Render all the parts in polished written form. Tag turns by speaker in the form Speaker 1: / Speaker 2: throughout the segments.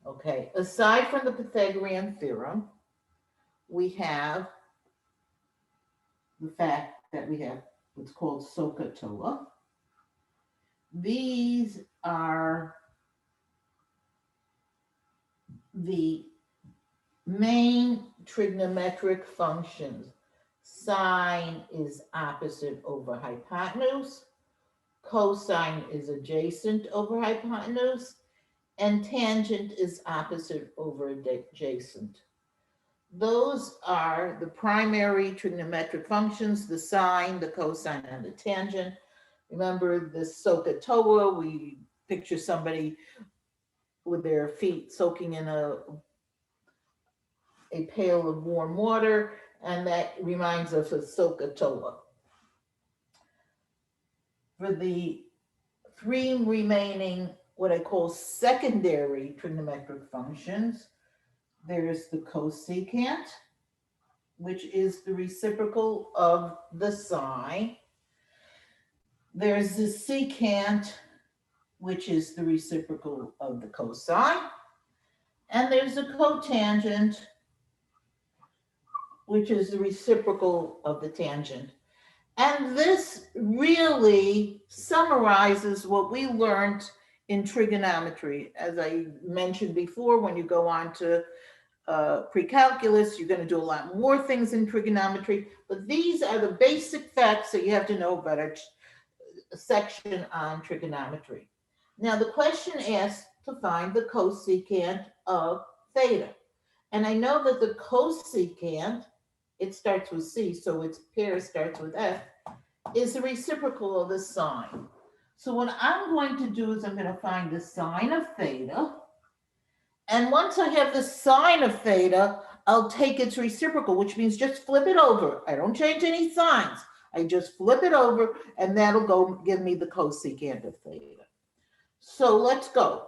Speaker 1: Okay, aside from the Pythagorean theorem, we have the fact that we have what's called SOHCAHTOA. These are the main trigonometric functions. Sine is opposite over hypotenuse. Cosine is adjacent over hypotenuse. And tangent is opposite over adjacent. Those are the primary trigonometric functions, the sine, the cosine, and the tangent. Remember the SOHCAHTOA, we picture somebody with their feet soaking in a pail of warm water, and that reminds us of SOHCAHTOA. For the three remaining, what I call secondary trigonometric functions, there's the cosecant, which is the reciprocal of the sine. There's the secant, which is the reciprocal of the cosine. And there's the cotangent, which is the reciprocal of the tangent. And this really summarizes what we learned in trigonometry. As I mentioned before, when you go on to pre-calculus, you're going to do a lot more things in trigonometry, but these are the basic facts that you have to know about a section on trigonometry. Now, the question asks to find the cosecant of theta. And I know that the cosecant, it starts with C, so its pair starts with F, is the reciprocal of the sine. So what I'm going to do is I'm going to find the sine of theta. And once I have the sine of theta, I'll take its reciprocal, which means just flip it over. I don't change any signs. I just flip it over, and that'll go give me the cosecant of theta. So let's go.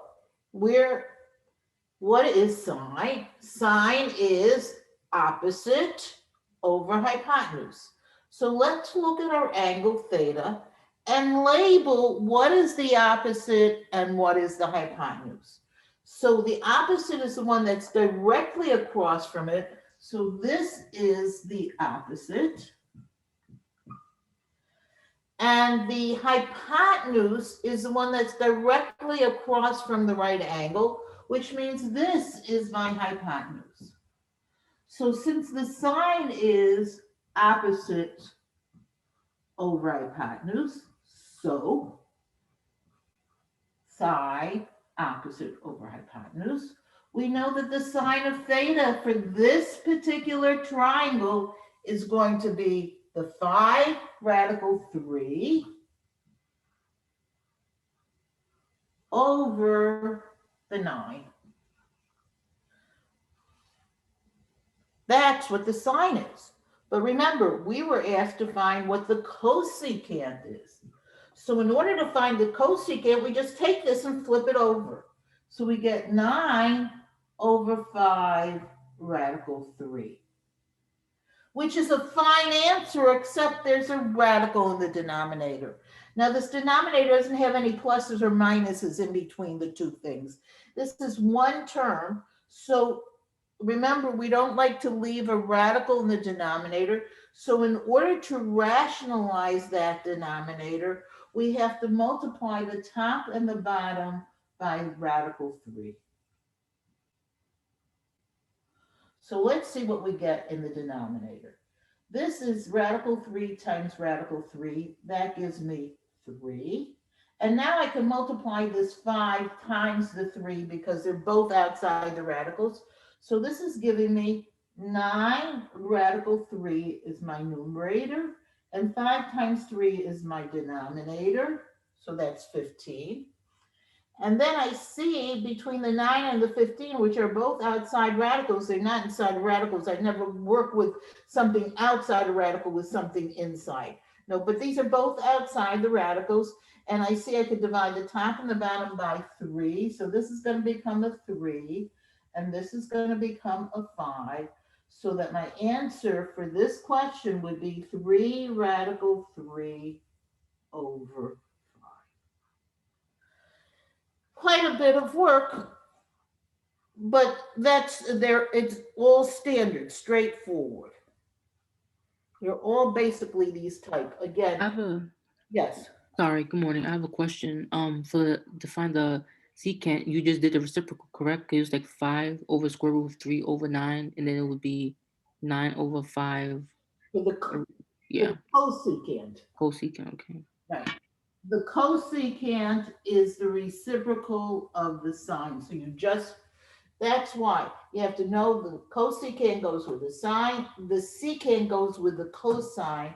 Speaker 1: What is sine? Sine is opposite over hypotenuse. So let's look at our angle theta and label what is the opposite and what is the hypotenuse. So the opposite is the one that's directly across from it. So this is the opposite. And the hypotenuse is the one that's directly across from the right angle, which means this is my hypotenuse. So since the sine is opposite over hypotenuse, so psi opposite over hypotenuse, we know that the sine of theta for this particular triangle is going to be the 5 radical 3 over the 9. That's what the sine is. But remember, we were asked to find what the cosecant is. So in order to find the cosecant, we just take this and flip it over. So we get 9 over 5 radical 3, which is a fine answer, except there's a radical in the denominator. Now, this denominator doesn't have any pluses or minuses in between the two things. This is one term. So remember, we don't like to leave a radical in the denominator. So in order to rationalize that denominator, we have to multiply the top and the bottom by radical 3. So let's see what we get in the denominator. This is radical 3 times radical 3. That gives me 3. And now I can multiply this 5 times the 3 because they're both outside the radicals. So this is giving me 9 radical 3 is my numerator, and 5 times 3 is my denominator. So that's 15. And then I see between the 9 and the 15, which are both outside radicals, they're not inside radicals. I never work with something outside a radical with something inside. No, but these are both outside the radicals. And I see I could divide the top and the bottom by 3. So this is going to become a 3. And this is going to become a 5. So that my answer for this question would be 3 radical 3 over 5. Quite a bit of work, but that's there, it's all standard, straightforward. They're all basically these type.
Speaker 2: I
Speaker 1: Again,
Speaker 2: have a
Speaker 1: yes.
Speaker 2: sorry. Good morning. I have a question. To find the secant, you just did the reciprocal, correct? It was like 5 over square root of 3 over 9, and then it would be 9 over 5.
Speaker 1: For the
Speaker 2: or-
Speaker 1: for
Speaker 2: Yeah,
Speaker 1: the cosecant.
Speaker 2: cosecant. Okay.
Speaker 1: Right. The cosecant is the reciprocal of the sine. So you just, that's why you have to know the cosecant goes with the sine, the secant goes with the cosine,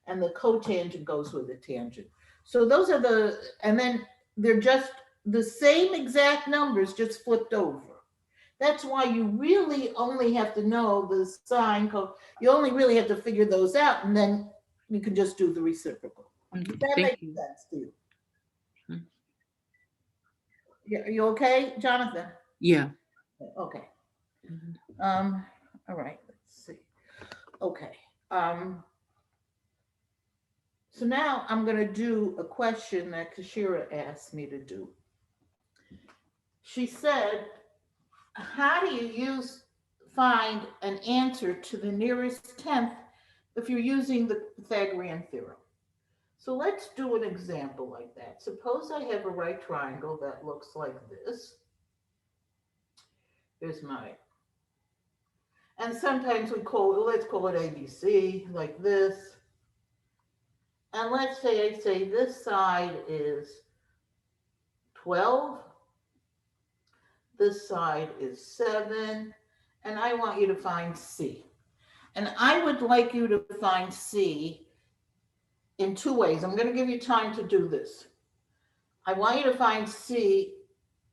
Speaker 1: and the cotangent goes with the tangent. So those are the, and then they're just the same exact numbers, just flipped over. That's why you really only have to know the sine, you only really have to figure those out, and then you can just do the reciprocal. Does that
Speaker 2: Thank
Speaker 1: make
Speaker 2: you.
Speaker 1: sense to you?
Speaker 2: Mm.
Speaker 1: Are you okay, Jonathan?
Speaker 2: Yeah.
Speaker 1: Okay.
Speaker 2: Mhm.
Speaker 1: All right, let's see. Okay. Um, so now I'm gonna do a question that Kashira asked me to do. She said, how do you find an answer to the nearest tenth if you're using the Pythagorean theorem? So let's do an example like that. Suppose I have a right triangle that looks like this. Here's my, and sometimes we call it, let's call it ABC, like this. And let's say I say this side is 12, this side is 7, and I want you to find C. And I would like you to find C in two ways. I'm going to give you time to do this. I want you to find C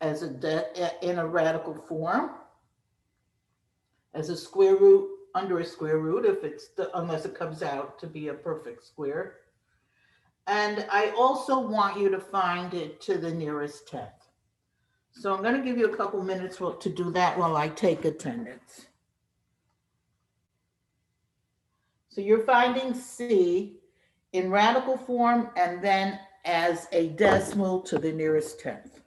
Speaker 1: as in a radical form, as a square root under a square root, if it's unless it comes out to be a perfect square. And I also want you to find it to the nearest tenth. So I'm going to give you a couple minutes to do that while I take attendance. So you're finding C in radical form and then as a decimal to the nearest tenth.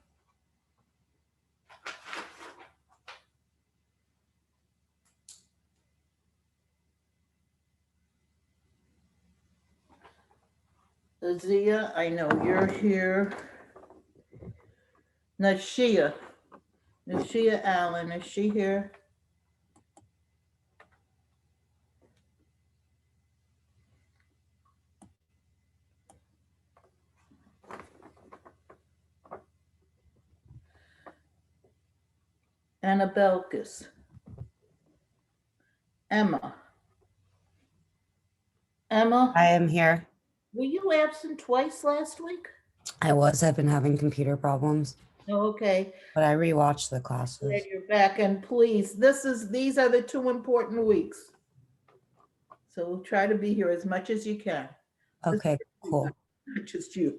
Speaker 1: Azia, I know you're here. Nashia Allen, is she here? Annabelkis. Emma. Emma,
Speaker 3: I am here.
Speaker 1: were you absent twice last week?
Speaker 3: I've been having computer problems,
Speaker 1: Oh, okay.
Speaker 3: but I rewatched the
Speaker 1: Glad
Speaker 3: classes.
Speaker 1: you're back. And please, these are the 2 important weeks. So try to be here as much as you can.
Speaker 3: Okay, cool.
Speaker 1: Not just you.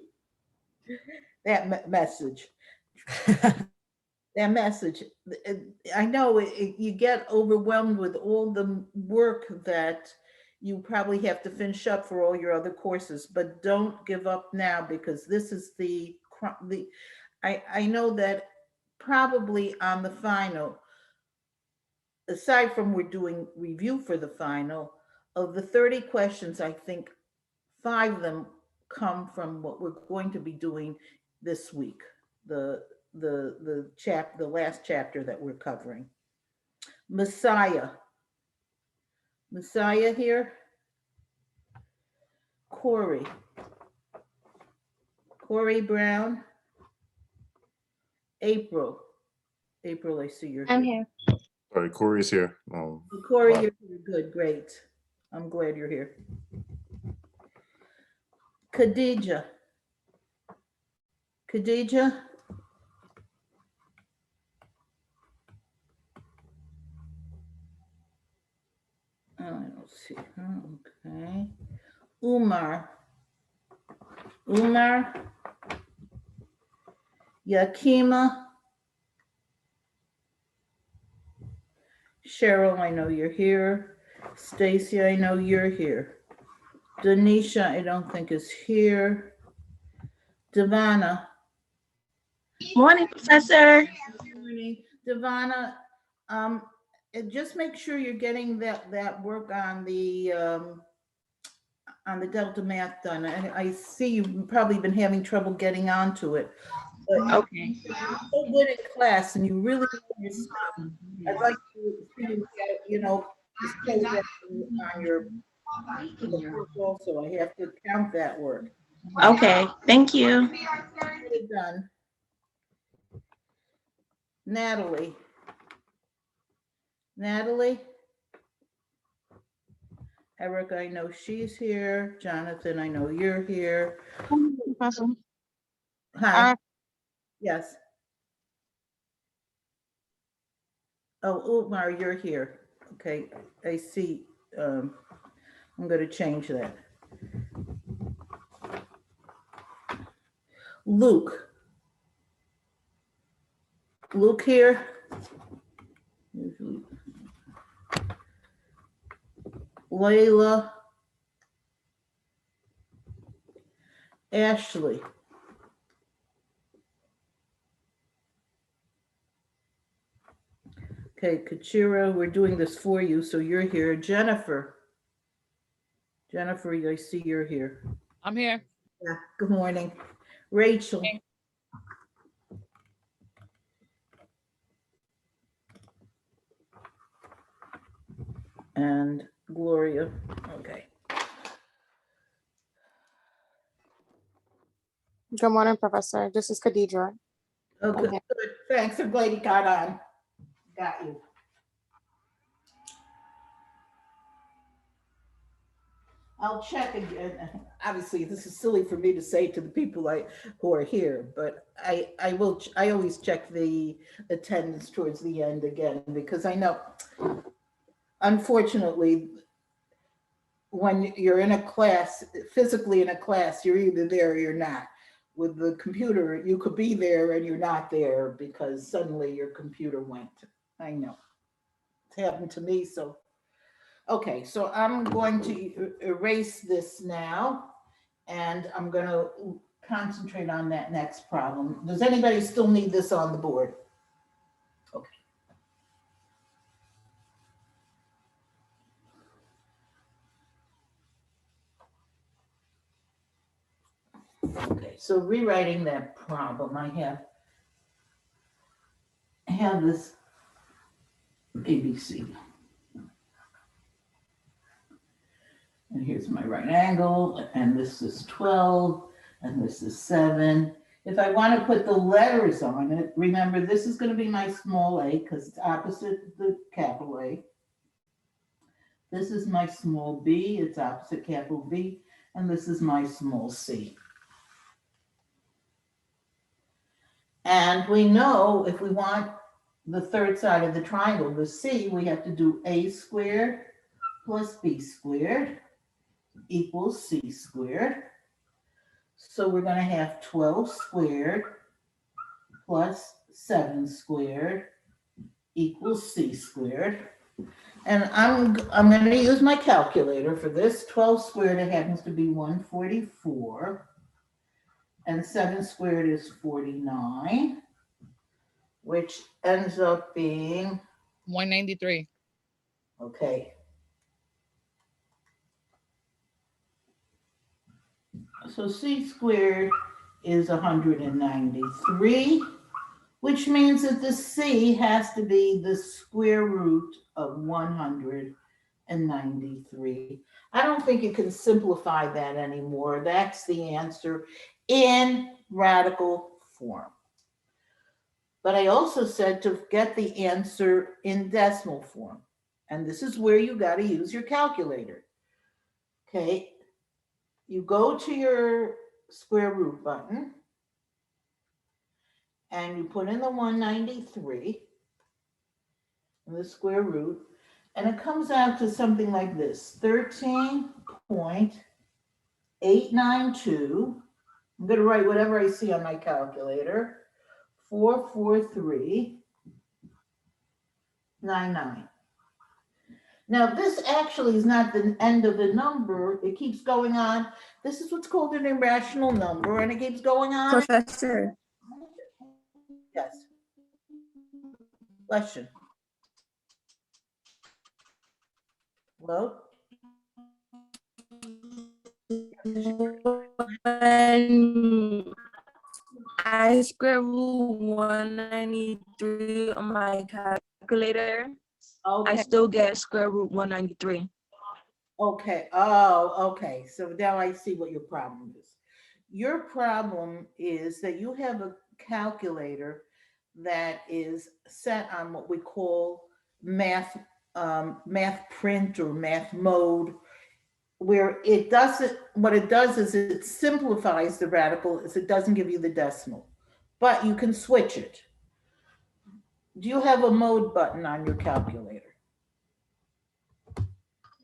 Speaker 1: That message. That message. I know you get overwhelmed with all the work that you probably have to finish up for all your other courses, but don't give up now because this is I know that probably on the final, aside from we're doing review for the final, of the 30 questions, I think 5 of them come from what we're going to be doing this week, the the last chapter that we're covering. Messiah here. Corey Brown. April, I see you're
Speaker 4: I'm
Speaker 1: here.
Speaker 4: here.
Speaker 5: Sorry, Corey's here.
Speaker 1: Corey,
Speaker 5: Wow.
Speaker 1: you're here. Good, great. I'm glad you're here. Khadija. Oh, I don't see. Okay. Umar. Yakima. Cheryl, I know you're here. Stacy, I know you're here. Denisha, I don't think is here. Devana.
Speaker 4: Morning, Professor.
Speaker 1: Good morning. Devana, And just make sure you're getting that work on the Delta Math done. I see you've probably been having trouble getting onto it, but you're
Speaker 4: Okay.
Speaker 1: so good at class and you really know your stuff. I'd like to see you get, display that on your in the book also. I have to count that work.
Speaker 4: Okay. Thank you.
Speaker 1: Get it done. Natalie. Natalie? Erica, I know she's here. Jonathan, I know you're here.
Speaker 5: Awesome.
Speaker 1: Hi. Yes. Oh, Umar, you're here. Okay, I see. I'm going to change that. Luke. Luke here. Usually. Layla. Ashley. Okay, Kachira, we're doing this for you, so you're here. Jennifer. Jennifer, I see you're here.
Speaker 5: I'm here.
Speaker 1: Yeah, good morning. Rachel. And Gloria. Okay.
Speaker 6: Good morning, Professor. This is Khadija.
Speaker 1: Okay, good. Thanks. I'm glad you got on. Got you. I'll check again. Obviously, this is silly for me to say to the people who are here, but I will. I always check the attendance towards the end again because I know, unfortunately, when you're in a class, physically in a class, you're either there or you're not. With the computer, you could be there and you're not there because suddenly your computer went. I know. It's happened to me, so. Okay, so I'm going to erase this now, and I'm going to concentrate on that next problem. Does anybody still need this on the board? Okay. Okay, so rewriting that problem, I have this ABC. And here's my right angle, and this is 12, and this is 7. If I want to put the letters on it, remember this is going to be my small a because it's opposite the capital A. This is my small b, it's opposite capital B, and this is my small c. And we know if we want the third side of the triangle, the c, we have to do a squared plus b squared equals c squared. So we're going to have 12 squared plus 7 squared equals c squared. And I'm going to use my calculator for this. 12 squared, it happens to be 144. And 7 squared is 49, which ends up being,
Speaker 5: 193.
Speaker 1: okay. So c squared is 193, which means that the c has to be the square root of 193. I don't think you can simplify that anymore. That's the answer in radical form. But I also said to get the answer in decimal form. And this is where you got to use your calculator. Okay, you go to your square root button and you put in the 193 in the square root, and it comes out to something like this, 13.892. I'm going to write whatever I see on my calculator, 443.99. Now, this actually is not the end of the number. It keeps going on. This is what's called an irrational number, and it keeps going on.
Speaker 7: Professor,
Speaker 1: Yes. Question. Well,
Speaker 7: When I square root 193 on my calculator, I
Speaker 1: okay,
Speaker 7: still get square root 193.
Speaker 1: okay. Oh, okay. So now I see what your problem is. Your problem is that you have a calculator that is set on what we call math, math print or math mode, where it doesn't, what it does is it simplifies the radical, is it doesn't give you the decimal, but you can switch it. Do you have a mode button on your calculator?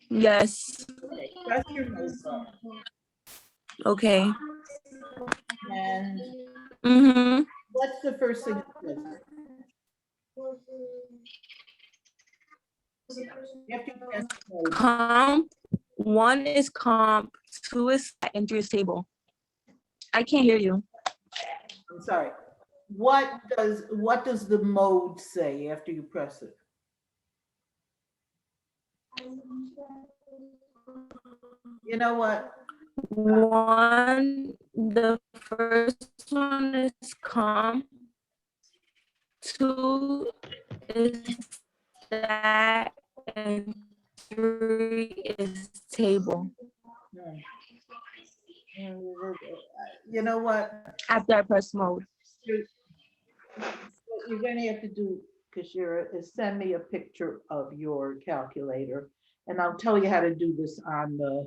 Speaker 7: Yes.
Speaker 1: Okay, press your mode button.
Speaker 7: Okay.
Speaker 1: And
Speaker 7: Mm-hmm.
Speaker 1: what's the first thing it says? You have to press mode.
Speaker 7: Comp. 1 is comp, 2 is stat, and 3 is table. I can't hear you.
Speaker 1: I'm sorry. What does the mode say after you press it? You know what?
Speaker 7: The first one is comp, 2 is stat, and 3 is table.
Speaker 1: You know what?
Speaker 7: After I press mode.
Speaker 1: What you're gonna have to do, Kashira, is send me a picture of your calculator, and I'll tell you how to do this on the,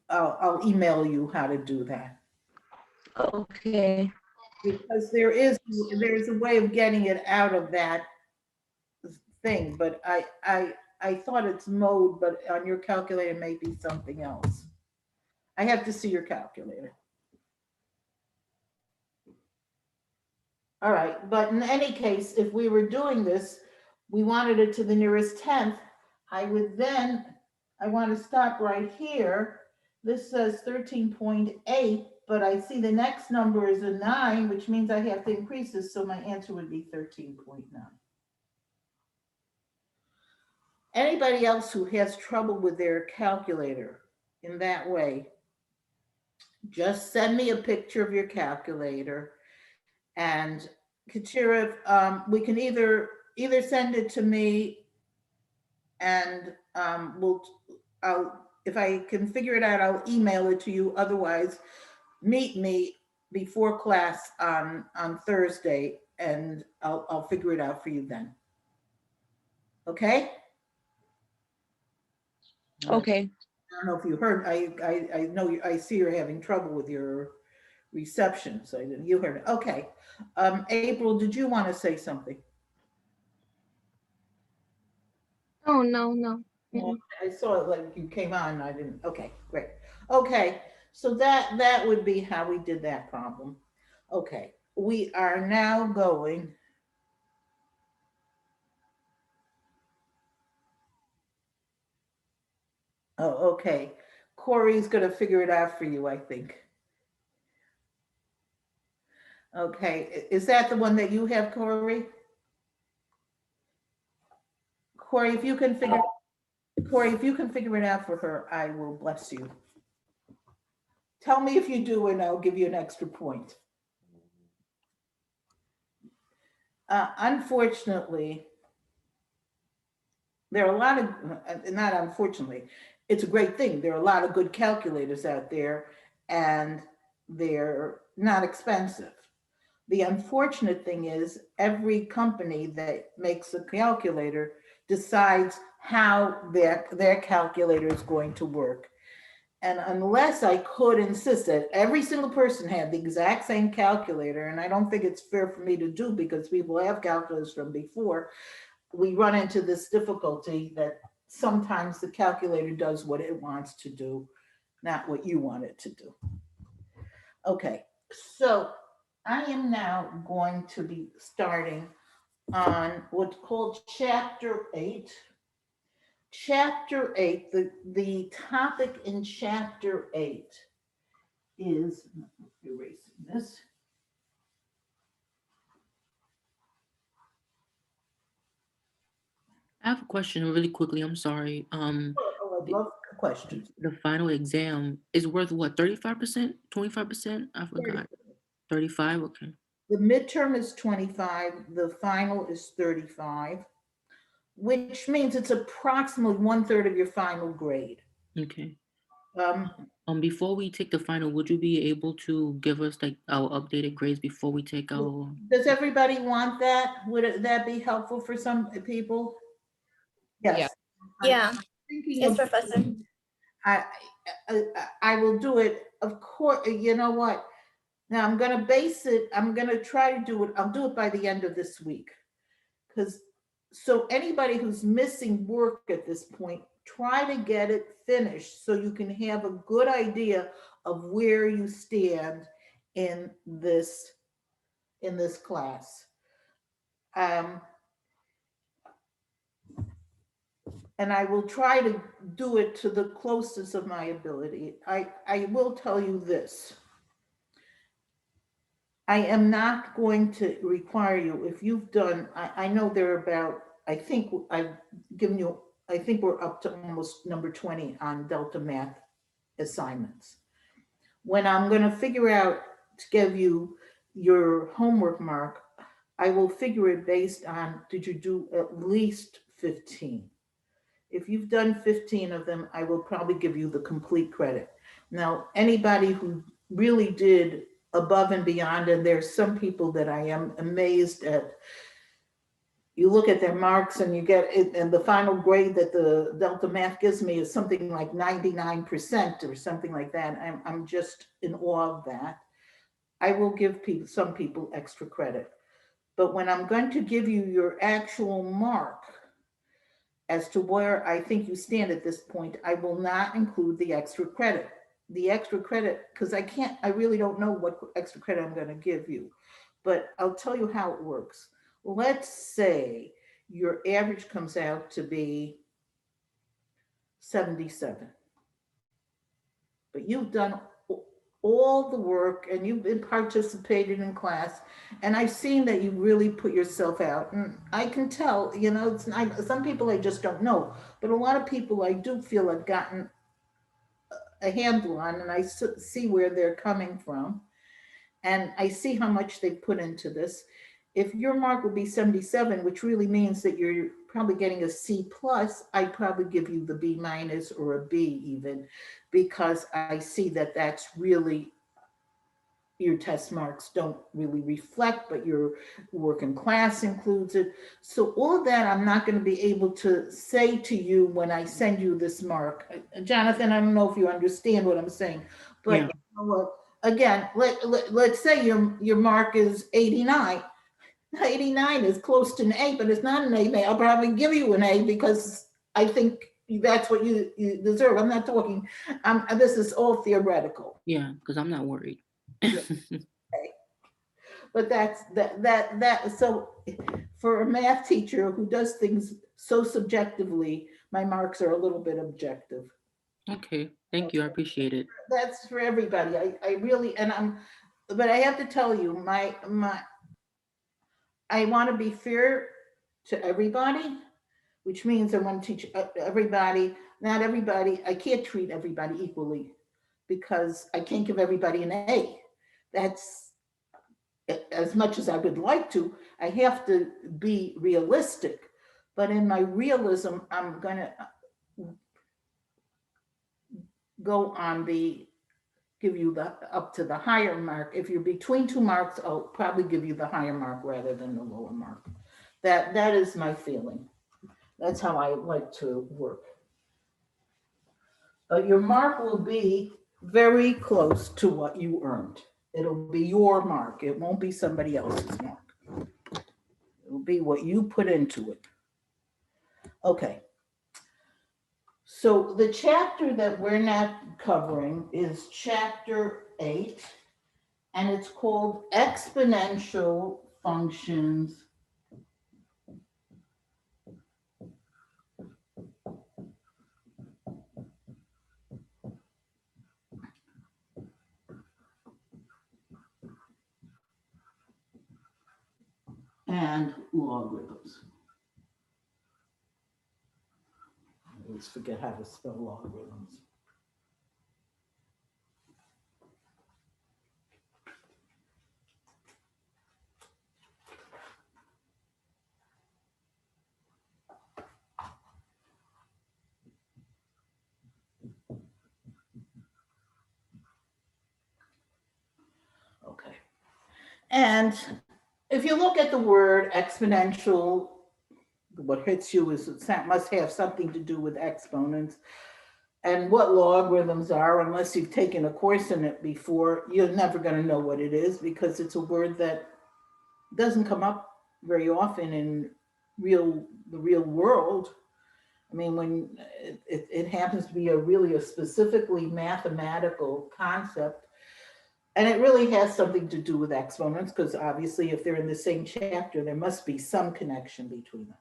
Speaker 1: I'll email you how to do that.
Speaker 7: Okay.
Speaker 1: Because there's a way of getting it out of that thing, but I thought it's mode, but on your calculator may be something else. I have to see your calculator. All right, but in any case, if we were doing this, we wanted it to the nearest 10th, I want to stop right here. This says 13.8, but I see the next number is a 9, which means I have to increase this, so my answer would be 13.9. Anybody else who has trouble with their calculator in that way, just send me a picture of your calculator. And Kachira, we can either send it to me and if I can figure it out, I'll email it to you. Otherwise, meet me before class on Thursday and I'll figure it out for you then. Okay?
Speaker 7: Okay.
Speaker 1: I don't know if you heard, I know, I see you're having trouble with your reception, so you heard it. Okay. April, did you want to say something?
Speaker 6: Oh, no.
Speaker 1: Well, I saw it like you came on, I didn't, okay, great. Okay, so that would be how we did that problem. Okay, we are now going. Oh, okay. Corey's gonna figure it out for you, I think. Okay, is that the one that you have, Corey? Corey, if you can figure it out for her, I will bless you. Tell me if you do, and I'll give you an extra point. Unfortunately, there are a lot of, not unfortunately, it's a great thing. There are a lot of good calculators out there and they're not expensive. The unfortunate thing is every company that makes a calculator decides how their calculator is going to work. And unless I could insist that every single person had the exact same calculator, and I don't think it's fair for me to do because people have calculators from before, we run into this difficulty that sometimes the calculator does what it wants to do, not what you want it to do. Okay, so I am now going to be starting on what's called Chapter 8. Chapter 8, the topic in Chapter 8 is, erasing this.
Speaker 2: I have a question really quickly. I'm sorry.
Speaker 1: Oh, I'd love questions.
Speaker 2: The final exam is worth what, 35%, 25%? I forgot. 35? Okay.
Speaker 1: The midterm is 25, the final is 35, which means it's approximately 1/3 of your final grade.
Speaker 2: Okay.
Speaker 1: Um,
Speaker 2: Before we take the final, would you be able to give us like our updated grades before we take our?
Speaker 1: Does everybody want that? That be helpful for some people?
Speaker 5: Yeah.
Speaker 1: Yes.
Speaker 6: Yeah.
Speaker 1: Thinking
Speaker 6: Yes,
Speaker 1: of-
Speaker 6: Professor.
Speaker 1: I, I will do it, of course, you know what? Now I'm gonna base it, I'm gonna try to do it, I'll do it by the end of this week. Because, so anybody who's missing work at this point, try to get it finished so you can have a good idea of where you stand in this class. And I will try to do it to the closest of my ability. I will tell you this. I am not going to require you, if you've done, I know there are about, I think I've given you, I think we're up to almost number 20 on Delta Math assignments. When I'm going to figure out to give you your homework mark, I will figure it based on, did you do at least 15? If you've done 15 of them, I will probably give you the complete credit. Now, anybody who really did above and beyond, and there's some people that I am amazed at. You look at their marks and you get it, and the final grade that the Delta Math gives me is something like 99% or something like that. I'm just in awe of that. I will give some people extra credit. But when I'm going to give you your actual mark, as to where I think you stand at this point, I will not include the extra credit. The extra credit, because I really don't know what extra credit I'm going to give you, but I'll tell you how it works. Let's say your average comes out to be 77, but you've done all the work and you've been participating in class, and I've seen that you really put yourself out, and I can tell, it's not, some people I just don't know, but a lot of people I do feel I've gotten a handle on, and I see where they're coming from, and I see how much they put into this. If your mark would be 77, which really means that you're probably getting a C plus, I'd probably give you the B minus or a B even, because I see that that's really, your test marks don't really reflect, but your work in class includes it. So all of that, I'm not going to be able to say to you when I send you this mark. Jonathan, I don't know if you understand what I'm saying, but
Speaker 2: Yeah.
Speaker 1: you know what? Again, let's say your mark is 89. 89 is close to an A, but it's not an A. I'll probably give you an A because I think that's what you deserve. I'm not talking, this is all theoretical.
Speaker 2: Yeah, because I'm not worried.
Speaker 1: But so for a math teacher who does things so subjectively, my marks are a little bit objective.
Speaker 2: Okay, thank you. I appreciate it.
Speaker 1: That's for everybody. I really, but I have to tell you, I want to be fair to everybody, which means I want to teach everybody, not everybody, I can't treat everybody equally because I can't give everybody an A. That's, as much as I would like to, I have to be realistic. But in my realism, I'm going to go on give you up to the higher mark. If you're between 2 marks, I'll probably give you the higher mark rather than the lower mark. That is my feeling. That's how I like to work. Your mark will be very close to what you earned. It'll be your mark. It won't be somebody else's mark. It'll be what you put into it. Okay. So the chapter that we're not covering is chapter 8, and it's called Exponential Functions and Logarithms. always forget how to spell logarithms. Okay. And if you look at the word exponential, what hits you is it must have something to do with exponents. And what logarithms are, unless you've taken a course in it before, you're never going to know what it is because it's a word that doesn't come up very often in the real world. I mean, when it happens to be a specifically mathematical concept, and it really has something to do with exponents, because obviously if they're in the same chapter, there must be some connection between them.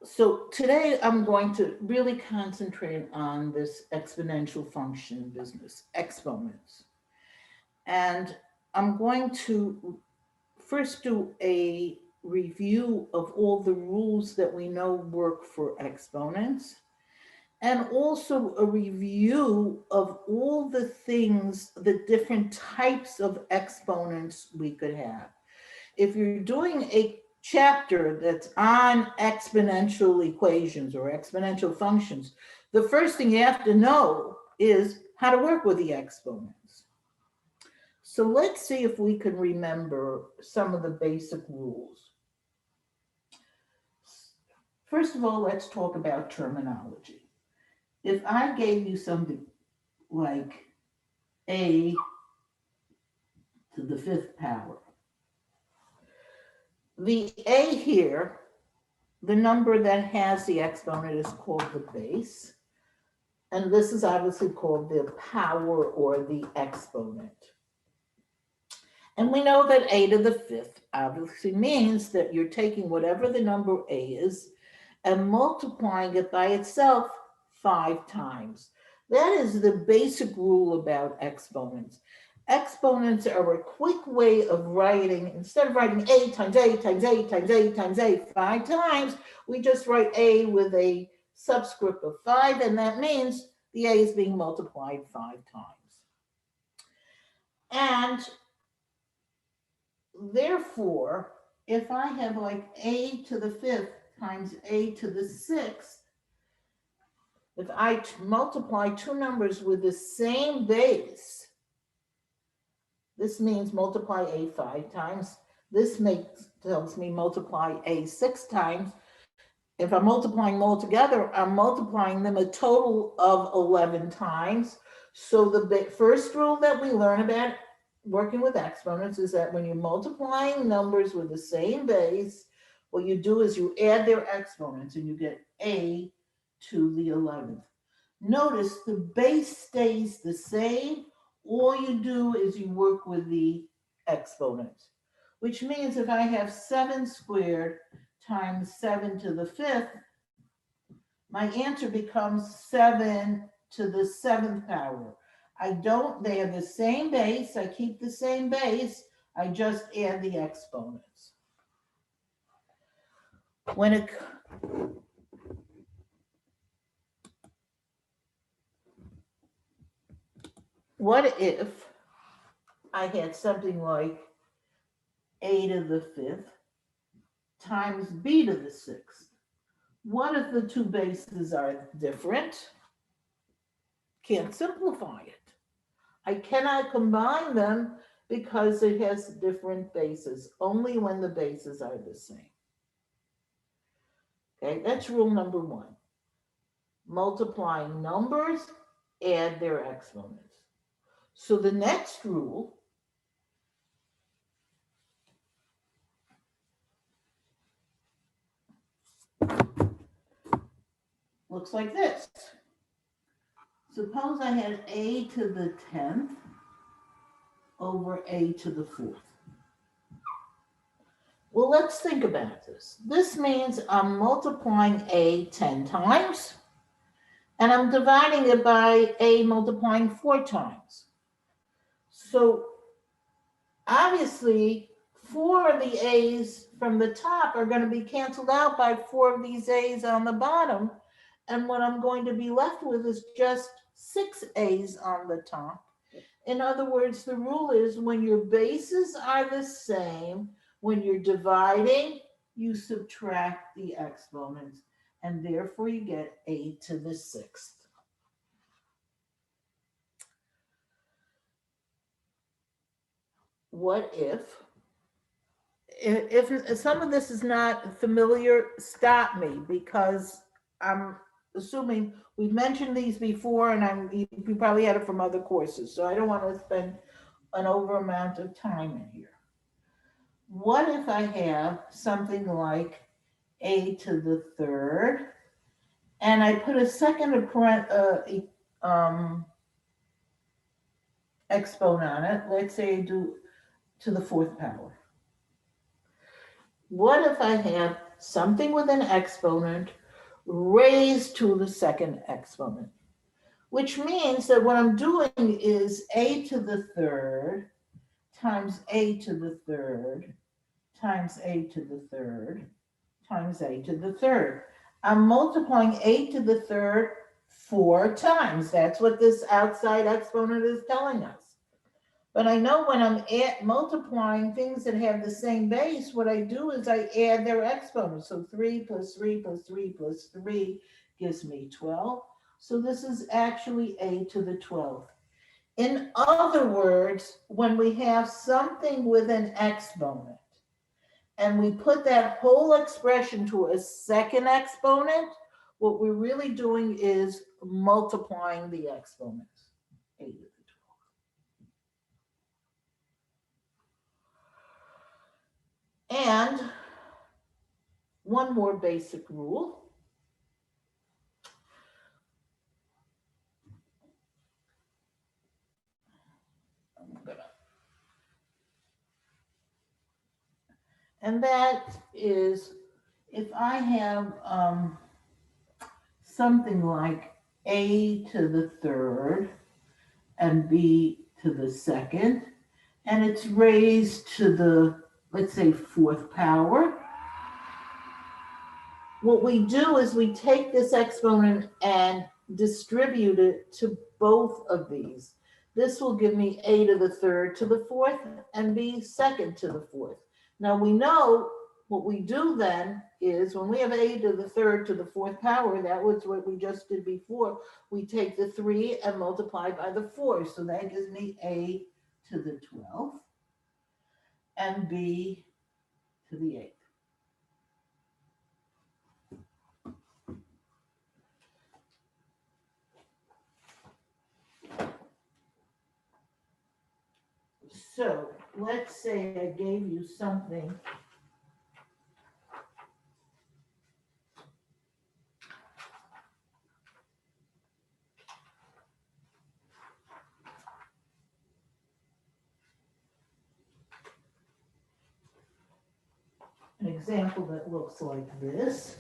Speaker 1: So today I'm going to really concentrate on this exponential function business, exponents. And I'm going to first do a review of all the rules that we know work for exponents, and also a review of all the things, the different types of exponents we could have. If you're doing a chapter that's on exponential equations or exponential functions, the first thing you have to know is how to work with the exponents. So let's see if we can remember some of the basic rules. First of all, let's talk about terminology. If I gave you something like a to the 5th power, the a here, the number that has the exponent is called the base. And this is obviously called the power or the exponent. And we know that a to the 5th obviously means that you're taking whatever the number a is and multiplying it by itself 5 times. That is the basic rule about exponents. Exponents are a quick way of writing, instead of writing a times a times a times a times a 5 times, we just write a with a subscript of 5, and that means the a is being multiplied 5 times. And therefore, if I have like a to the 5th times a to the 6th, if I multiply two numbers with the same base, this means multiply a 5 times. This tells me multiply a 6 times. If I'm multiplying them all together, I'm multiplying them a total of 11 times. So the first rule that we learn about working with exponents is that when you're multiplying numbers with the same base, what you do is you add their exponents and you get a to the 11th. Notice the base stays the same. All you do is you work with the exponents, which means if I have 7 squared times 7 to the 5th, my answer becomes 7 to the 7th power. They have the same base. I keep the same base. I just add the exponents. What if I had something like a to the 5th times b to the 6th? What if the two bases are different? Can't simplify it. I cannot combine them because it has different bases, only when the bases are the same. Okay, that's rule number 1. Multiplying numbers, add their exponents. So the next rule looks like this. Suppose I had a to the 10th over a to the 4th. Well, let's think about this. This means I'm multiplying a 10 times, and I'm dividing it by a multiplying 4 times. So obviously, 4 of the a's from the top are going to be canceled out by 4 of these A's on the bottom. And what I'm going to be left with is just 6 A's on the top. In other words, the rule is when your bases are the same, when you're dividing, you subtract the exponents, and therefore you get a to the 6th. What if some of this is not familiar, stop me, because I'm assuming we've mentioned these before, and you probably had it from other courses, so I don't want to spend an over amount of time in here. What if I have something like a to the 3rd, and I put a second exponent on it? Let's say I do to the 4th power. What if I have something with an exponent raised to the 2nd exponent? Which means that what I'm doing is a to the 3rd times a to the 3rd times a to the 3rd times a to the 3rd. I'm multiplying a to the 3rd 4 times. That's what this outside exponent is telling us. But I know when I'm multiplying things that have the same base, what I do is I add their exponents. So 3 plus 3 plus 3 plus 3 gives me 12. So this is actually a to the 12th. In other words, when we have something with an exponent and we put that whole expression to a second exponent, what we're really doing is multiplying the exponents. A to the 12th. And one more basic rule. And that is, if I have something like a to the 3rd and b to the 2nd, and it's raised to the, let's say, 4th power, what we do is we take this exponent and distribute it to both of these. This will give me a to the 3rd to the 4th and b 2nd to the 4th. Now we know what we do then is when we have a to the 3rd to the 4th power, that was what we just did before, we take the 3 and multiply by the 4. So that gives me a to the 12th and b to the 8th. So let's say I gave you something an example that looks like this.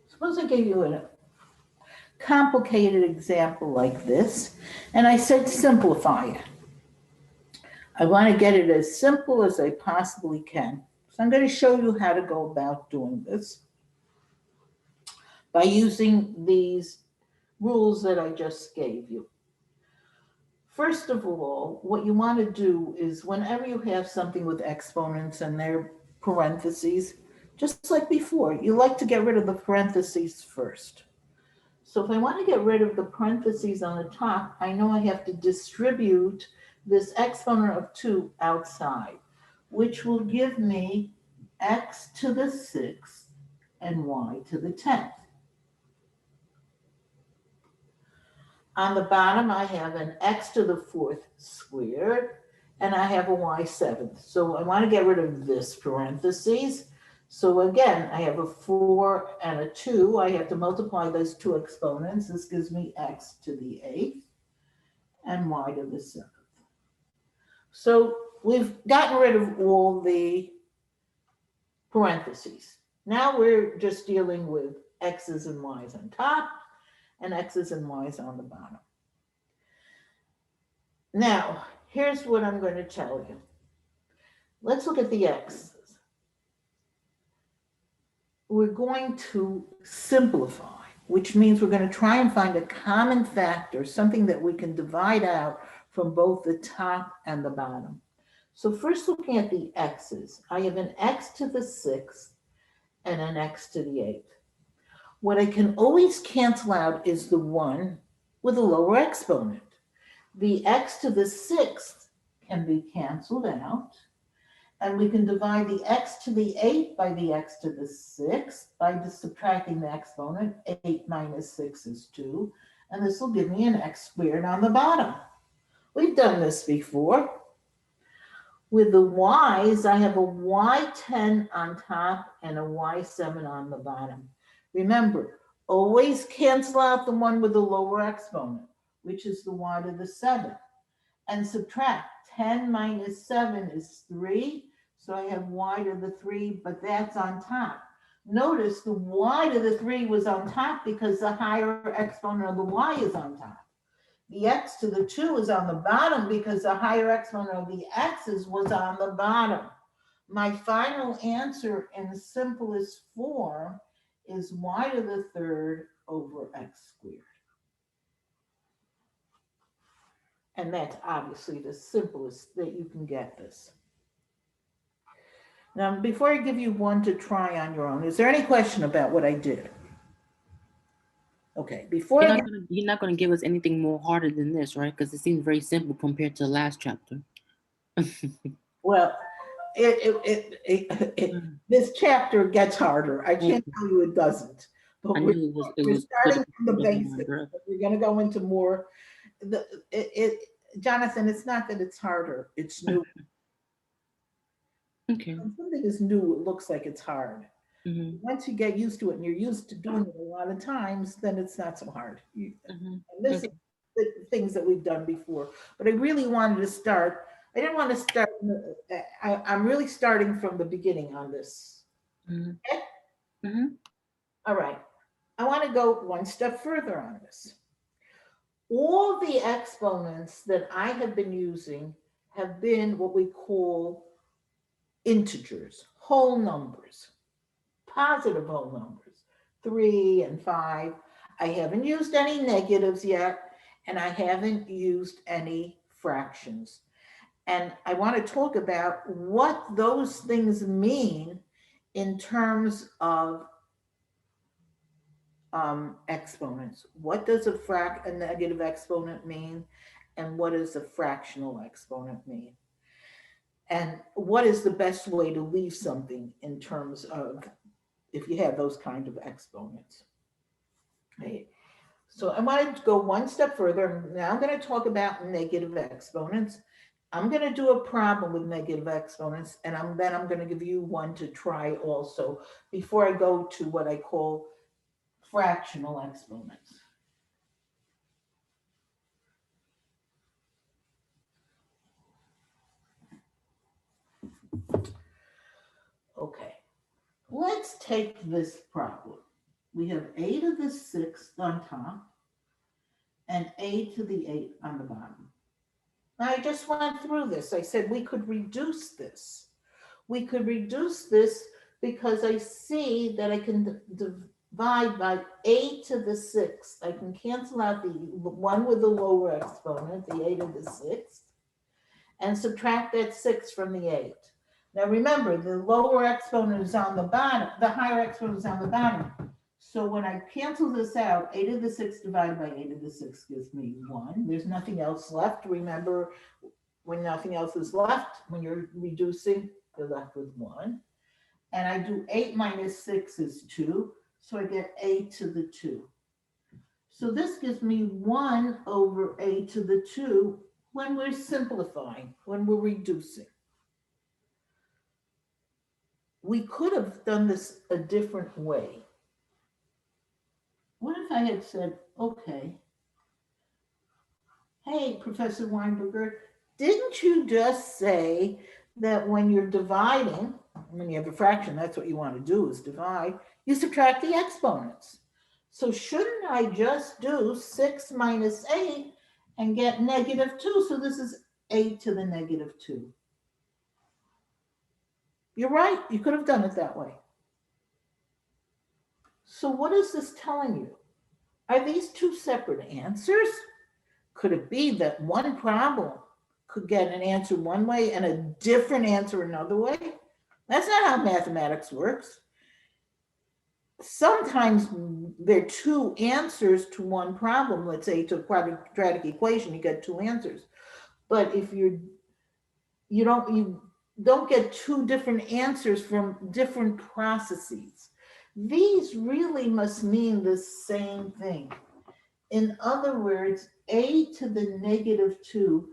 Speaker 1: Suppose I gave you a complicated example like this, and I said simplify it. I want to get it as simple as I possibly can. So I'm going to show you how to go about doing this by using these rules that I just gave you. First of all, what you want to do is whenever you have something with exponents and their parentheses, just like before, you like to get rid of the parentheses first. So if I want to get rid of the parentheses on the top, I know I have to distribute this exponent of 2 outside, which will give me x to the 6th and y to the 10th. On the bottom, I have an x to the 4th squared, and I have a y 7th. So I want to get rid of this parentheses. So again, I have a 4 and a 2. I have to multiply those two exponents. This gives me x to the 8th and y to the 7th. So we've gotten rid of all the parentheses. Now we're just dealing with x's and y's on top and x's and y's on the bottom. Now, here's what I'm going to tell you. Let's look at the x's. We're going to simplify, which means we're going to try and find a common factor, something that we can divide out from both the top and the bottom. So first, looking at the x's, I have an x to the 6th and an x to the 8th. What I can always cancel out is the 1 with a lower exponent. The x to the 6th can be canceled out, and we can divide the x to the 8th by the x to the 6th by subtracting the exponent. 8 minus 6 is 2, and this will give me an x squared on the bottom. We've done this before. With the y's, I have a y10 on top and a y7 on the bottom. Remember, always cancel out the one with the lower exponent, which is the y to the 7th, and subtract. 10 minus 7 is 3, so I have y to the 3, but that's on top. Notice the y to the 3 was on top because the higher exponent of the y is on top. The x to the 2 is on the bottom because the higher exponent of the x's was on the bottom. My final answer in the simplest form is y to the 3rd over x squared. And that's obviously the simplest that you can get this. Now, before I give you one to try on your own, is there any question about what I did? Okay, before
Speaker 2: You're not gonna give us anything more harder than this, right? Because it seems very simple compared to the last chapter.
Speaker 1: well, this chapter gets harder. I can't tell you it doesn't. But
Speaker 2: I
Speaker 1: we're
Speaker 2: knew it
Speaker 1: we're
Speaker 2: was
Speaker 1: starting from the
Speaker 2: good.
Speaker 1: basics. We're going to go into more. Jonathan, it's not that it's harder. It's new.
Speaker 2: Okay.
Speaker 1: When something is new, it looks like it's hard.
Speaker 2: Mm-hmm.
Speaker 1: Once you get used to it and you're used to doing it a lot of times, then it's not so hard.
Speaker 2: Mm-hmm.
Speaker 1: And this is the things that we've done before. But I really wanted to start. I didn't want to start. I'm really starting from the beginning on this.
Speaker 2: Mm-hmm.
Speaker 1: Okay?
Speaker 2: Mm-hmm.
Speaker 1: All right. I want to go one step further on this. All the exponents that I have been using have been what we call integers, whole numbers, positive whole numbers, 3 and 5. I haven't used any negatives yet, and I haven't used any fractions. And I want to talk about what those things mean in terms of exponents. What does a negative exponent mean? And what does a fractional exponent mean? And what is the best way to leave something in terms of if you have those kind of exponents? Okay. So I wanted to go one step further. Now I'm going to talk about negative exponents. I'm going to do a problem with negative exponents, and then I'm going to give you one to try also before I go to what I call fractional exponents. Okay, let's take this problem. We have a to the 6th on top and a to the 8th on the bottom. Now, I just went through this. I said we could reduce this. We could reduce this because I see that I can divide by a to the 6th. I can cancel out the one with the lower exponent, the a to the 6th, and subtract that 6 from the 8. Now remember, the lower exponent is on the bottom, the higher exponent is on the bottom. So when I cancel this out, a to the 6th divided by a to the 6th gives me 1. There's nothing else left. Remember, when nothing else is left, when you're reducing, you're left with 1. and I do 8 minus 6 is 2, so I get a to the 2. So this gives me 1 over a to the 2 when we're simplifying, when we're reducing. We could have done this a different way. What if I had said, okay, hey, Professor Weinberger, didn't you just say that when you're dividing, when you have a fraction, that's what you want to do is divide, you subtract the exponents. So shouldn't I just do 6 minus 8 and get -2? So this is 8 to the -2. You're right, you could have done it that way. So what is this telling you? Are these two separate answers? Could it be that one problem could get an answer one way and a different answer another way? That's not how mathematics works. Sometimes there are two answers to one problem. Let's say to a quadratic equation, you get two answers. But if you don't get two different answers from different processes. These really must mean the same thing. In other words, a to the -2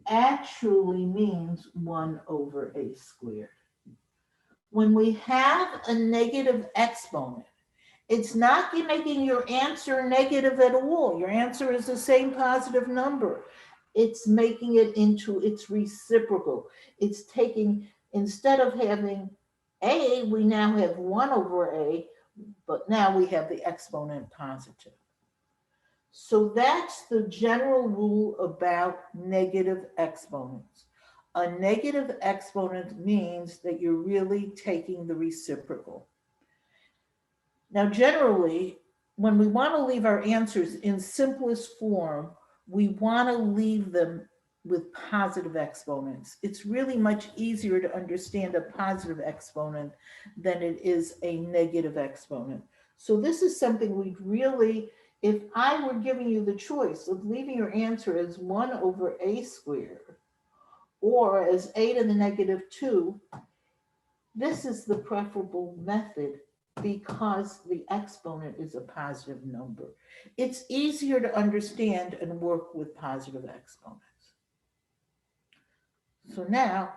Speaker 1: actually means 1 over a squared. When we have a negative exponent, it's not making your answer negative at all. Your answer is the same positive number. It's making it into its reciprocal. It's taking, instead of having a, we now have 1 over a, but now we have the exponent positive. So that's the general rule about negative exponents. A negative exponent means that you're really taking the reciprocal. Now, generally, when we want to leave our answers in simplest form, we want to leave them with positive exponents. It's really much easier to understand a positive exponent than it is a negative exponent. So this is something we'd really, if I were giving you the choice of leaving your answer as 1 over a squared or as a to the -2, this is the preferable method because the exponent is a positive number. It's easier to understand and work with positive exponents. So now,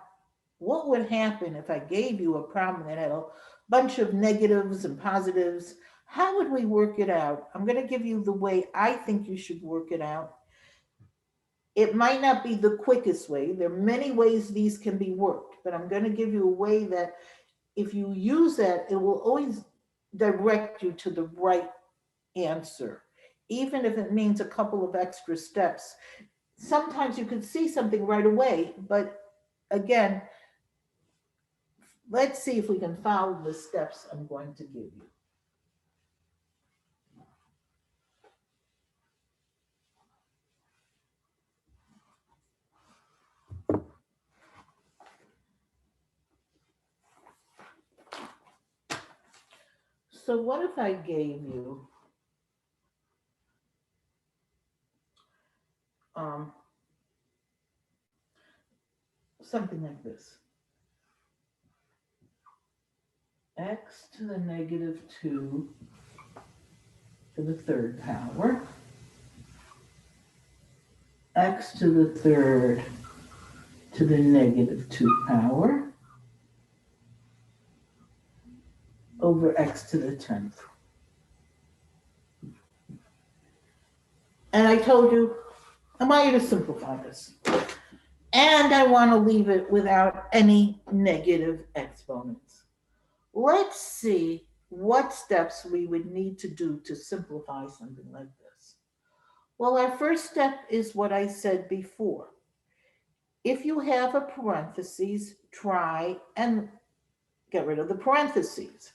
Speaker 1: what would happen if I gave you a problem that had a bunch of negatives and positives? How would we work it out? I'm going to give you the way I think you should work it out. It might not be the quickest way. There are many ways these can be worked, but I'm going to give you a way that if you use that, it will always direct you to the right answer, even if it means a couple of extra steps. Sometimes you could see something right away, but again, let's see if we can follow the steps I'm going to give you. So what if I gave you something like this? X to the -2 to the third power, x to the third to the -2 power over x to the 10th. And I told you, I want you to simplify this. And I want to leave it without any negative exponents. Let's see what steps we would need to do to simplify something like this. Well, our first step is what I said before. If you have a parentheses, try and get rid of the parentheses.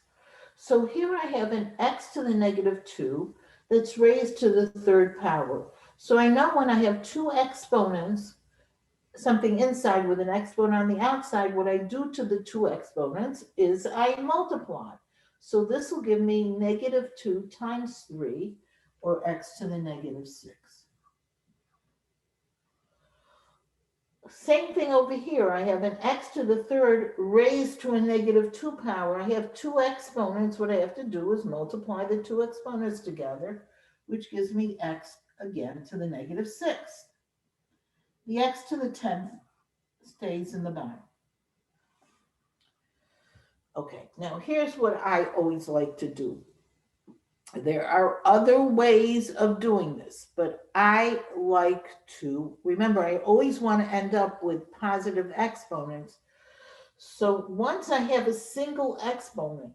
Speaker 1: So here I have an x to the -2 that's raised to the third power. So I know when I have two exponents, something inside with an exponent on the outside, what I do to the two exponents is I multiply. So this will give me -2 times 3, or x to the -6. Same thing over here. I have an x to the third raised to a negative 2 power. I have two exponents. What I have to do is multiply the two exponents together, which gives me x again to the negative 6. The x to the 10th stays in the bottom. Okay, now here's what I always like to do. There are other ways of doing this, but I like to, remember, I always want to end up with positive exponents. So once I have a single exponent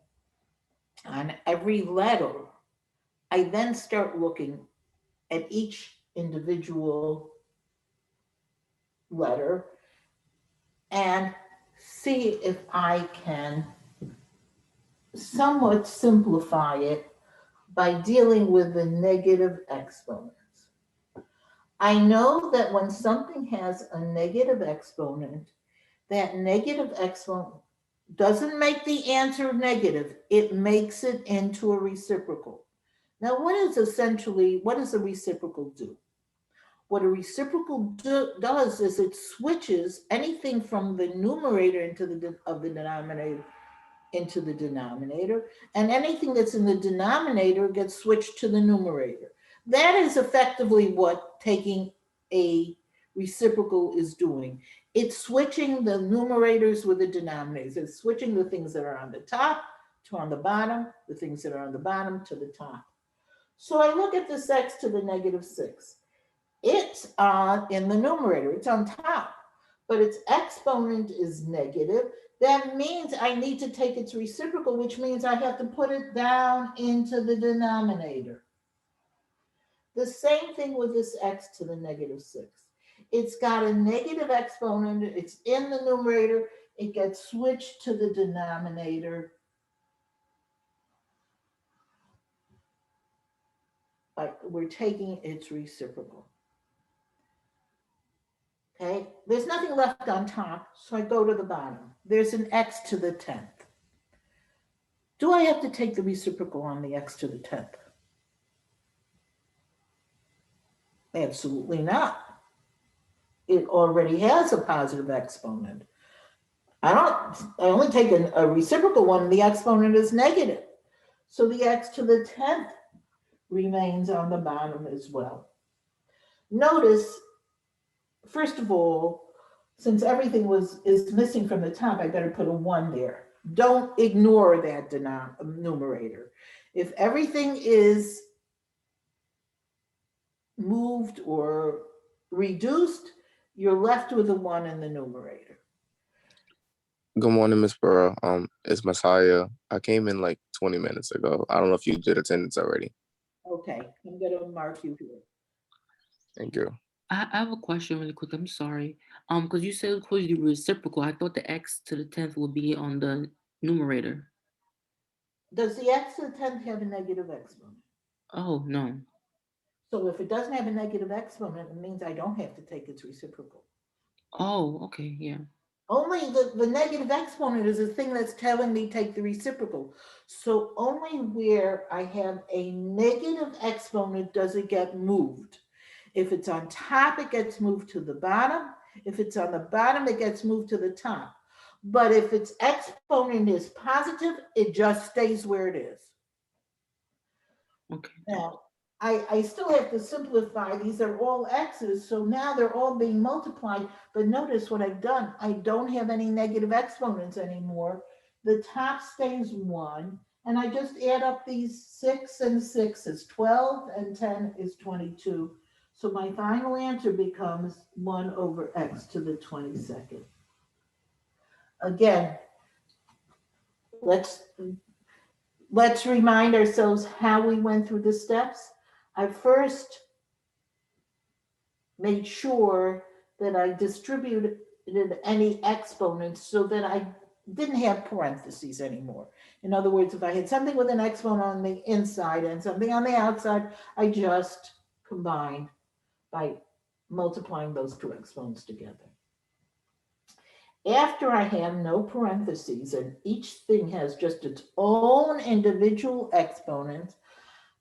Speaker 1: on every letter, I then start looking at each individual letter and see if I can somewhat simplify it by dealing with the negative exponents. I know that when something has a negative exponent, that negative exponent doesn't make the answer negative, it makes it into a reciprocal. Now, what does a reciprocal do? What a reciprocal does is it switches anything from the numerator of the denominator into the denominator, and anything that's in the denominator gets switched to the numerator. That is effectively what taking a reciprocal is doing. It's switching the numerators with the denominators. It's switching the things that are on the top to on the bottom, the things that are on the bottom to the top. So I look at this x to the negative 6. It's in the numerator, it's on top, but its exponent is negative. That means I need to take its reciprocal, which means I have to put it down into the denominator. The same thing with this x to the negative 6. It's got a negative exponent, it's in the numerator, it gets switched to the denominator. We're taking its reciprocal. Okay, there's nothing left on top, so I go to the bottom. There's an x to the 10th. Do I have to take the reciprocal on the x to the 10th? Absolutely not. It already has a positive exponent. I only take a reciprocal one, the exponent is negative. So the x to the 10th remains on the bottom as well. Notice, first of all, since everything is missing from the top, I better put a 1 there. Don't ignore that numerator. If everything is moved or reduced, you're left with a 1 in the numerator.
Speaker 8: Good morning, Miss Burrow. It's Messiah. I came in like 20 minutes ago. I don't know if you did attendance already.
Speaker 1: Okay, I'm gonna mark you here.
Speaker 8: Thank you.
Speaker 2: I have a question really quick. I'm sorry. Because you said it was the reciprocal. I thought the x to the 10th would be on the numerator.
Speaker 1: Does the x to the 10th have a negative exponent?
Speaker 2: Oh, no.
Speaker 1: So if it doesn't have a negative exponent, it means I don't have to take its reciprocal.
Speaker 2: Oh, okay, yeah.
Speaker 1: Only the negative exponent is the thing that's telling me take the reciprocal. So only where I have a negative exponent does it get moved. If it's on top, it gets moved to the bottom. If it's on the bottom, it gets moved to the top. But if its exponent is positive, it just stays where it is.
Speaker 2: Okay.
Speaker 1: Now, I still have to simplify. These are all x's, so now they're all being multiplied. But notice what I've done. I don't have any negative exponents anymore. The top stays 1, and I just add up these 6 and 6 is 12, and 10 is 22. So my final answer becomes 1 over x to the 22nd. Again, let's remind ourselves how we went through the steps. I first made sure that I distributed any exponents so that I didn't have parentheses anymore. In other words, if I had something with an exponent on the inside and something on the outside, I just combined by multiplying those two exponents together. After I have no parentheses and each thing has just its own individual exponents,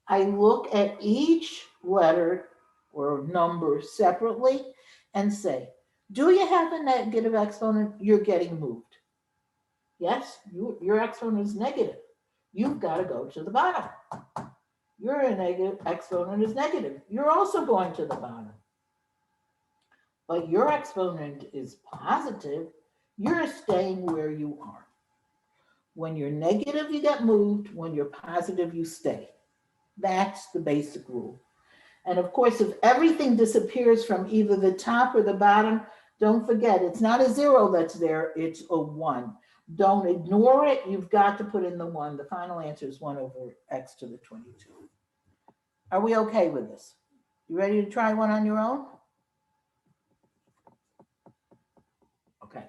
Speaker 1: I look at each letter or number separately and say, Do you have a negative exponent? You're getting moved. Yes, your exponent is negative. You've got to go to the bottom. Your negative exponent is negative. You're also going to the bottom. But your exponent is positive. You're staying where you are. When you're negative, you get moved. When you're positive, you stay. That's the basic rule. And of course, if everything disappears from either the top or the bottom, don't forget, it's not a 0 that's there, it's a 1. Don't ignore it. You've got to put in the 1. The final answer is 1 over x to the 22. Are we okay with this? You ready to try one on your own? Okay.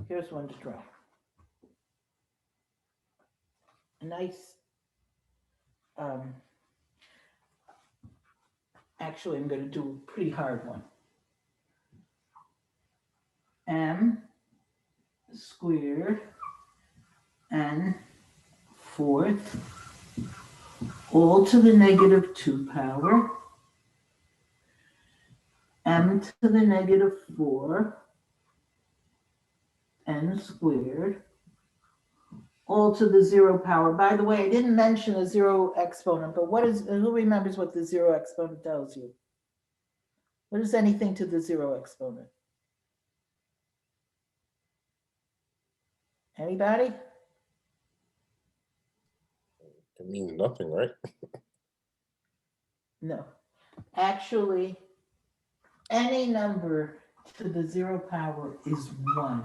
Speaker 1: Here's one to try. A nice, actually, I'm going to do a pretty hard one. M squared n fourth all to the negative 2 power m to the negative 4 n squared all to the 0 power. By the way, I didn't mention a 0 exponent, but who remembers what the 0 exponent tells you? What is anything to the 0 exponent? Anybody?
Speaker 9: It means nothing, right?
Speaker 1: No. Actually, any number to the 0 power is 1.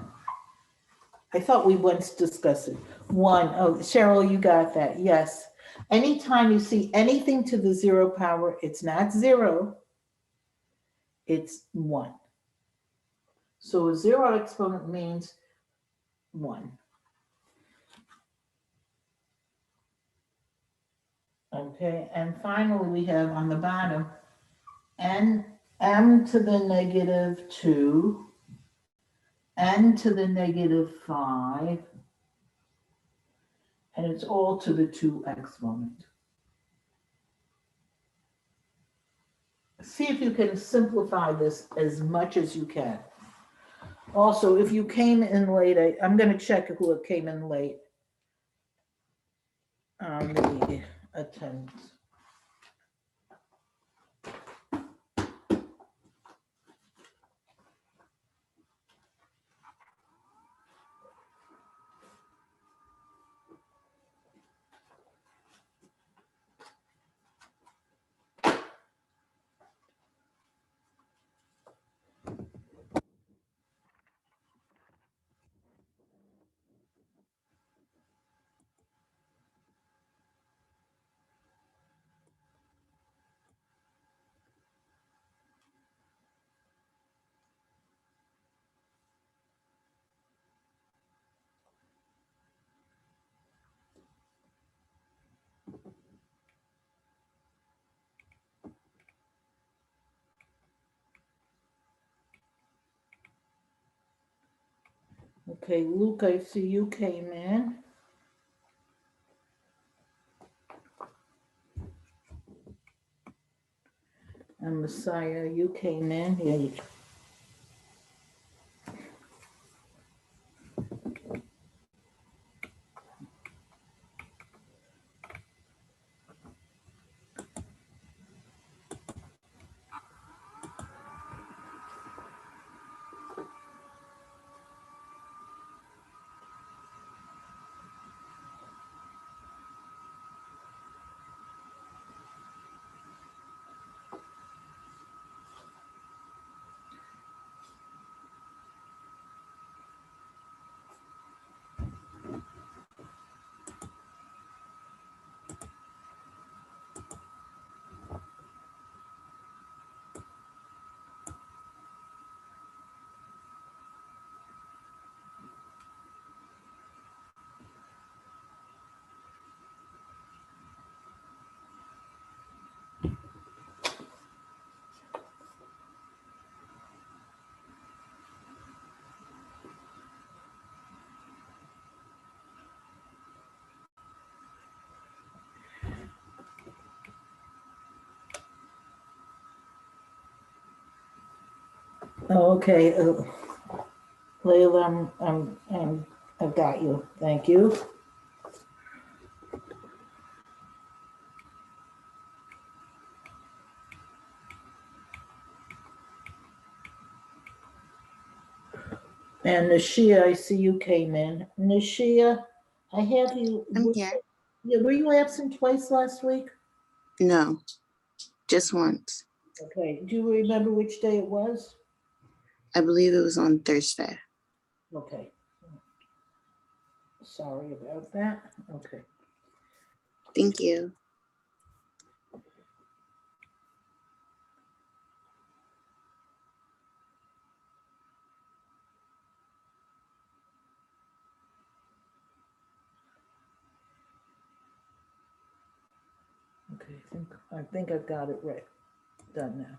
Speaker 1: I thought we once discussed it. 1. Oh, Cheryl, you got that. Yes. Anytime you see anything to the 0 power, it's not 0, it's 1. So a 0 exponent means 1. Okay, and finally we have on the bottom n m to the negative 2, n to the negative 5, and it's all to the 2 exponent. See if you can simplify this as much as you can. Also, if you came in late, I'm going to check who came in late on the attendance. Okay, Luke, I see you came in. And Messiah, you came in. Yeah, you. Okay, Leila, I've got you. Thank you. And Nishia, I see you came in. Nishia, I have you.
Speaker 10: I'm here.
Speaker 1: Yeah, were you absent twice last week?
Speaker 10: No, just once.
Speaker 1: Okay, do you remember which day it was?
Speaker 10: I believe it was on Thursday.
Speaker 1: Okay. Sorry about that. Okay.
Speaker 10: Thank you.
Speaker 1: Okay, I think I've got it right. Done now.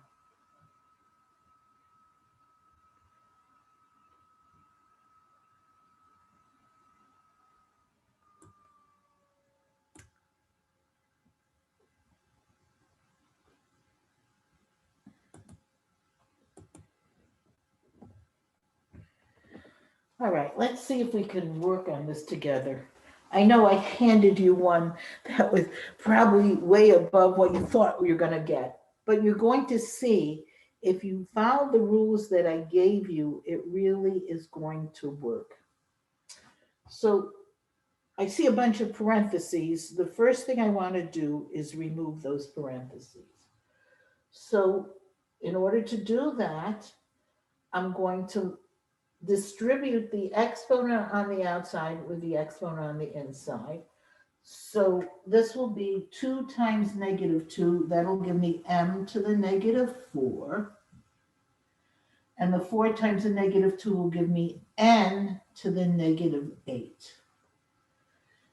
Speaker 1: All right, let's see if we can work on this together. I know I handed you one that was probably way above what you thought you were going to get, but you're going to see if you follow the rules that I gave you, it really is going to work. So I see a bunch of parentheses. The first thing I want to do is remove those parentheses. So in order to do that, I'm going to distribute the exponent on the outside with the exponent on the inside. So this will be 2 times -2. That'll give me m to the -4. And the 4 times the -2 will give me n to the -8.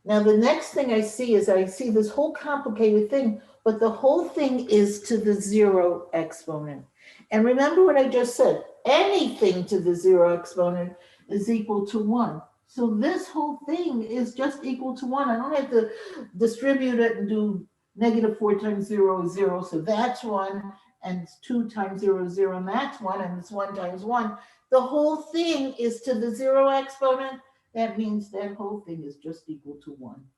Speaker 1: Now, the next thing I see is I see this whole complicated thing, but the whole thing is to the 0 exponent. And remember what I just said, anything to the 0 exponent is equal to 1. So this whole thing is just equal to 1. I don't have to distribute it and do -4 times 0 is 0. So that's 1, and it's 2 times 0 is 0, and that's 1, and it's 1 times 1. The whole thing is to the 0 exponent. That means that whole thing is just equal to 1.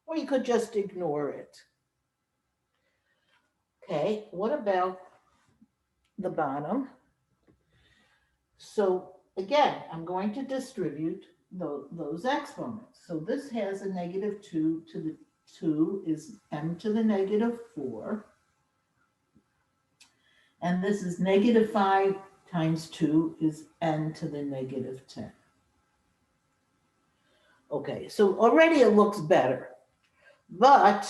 Speaker 1: Or you could just ignore it. Okay, what about the bottom? So again, I'm going to distribute those exponents. So this has a -2 to the 2 is m to the -4. And this is -5 times 2 is n to the -10. Okay, so already it looks better, but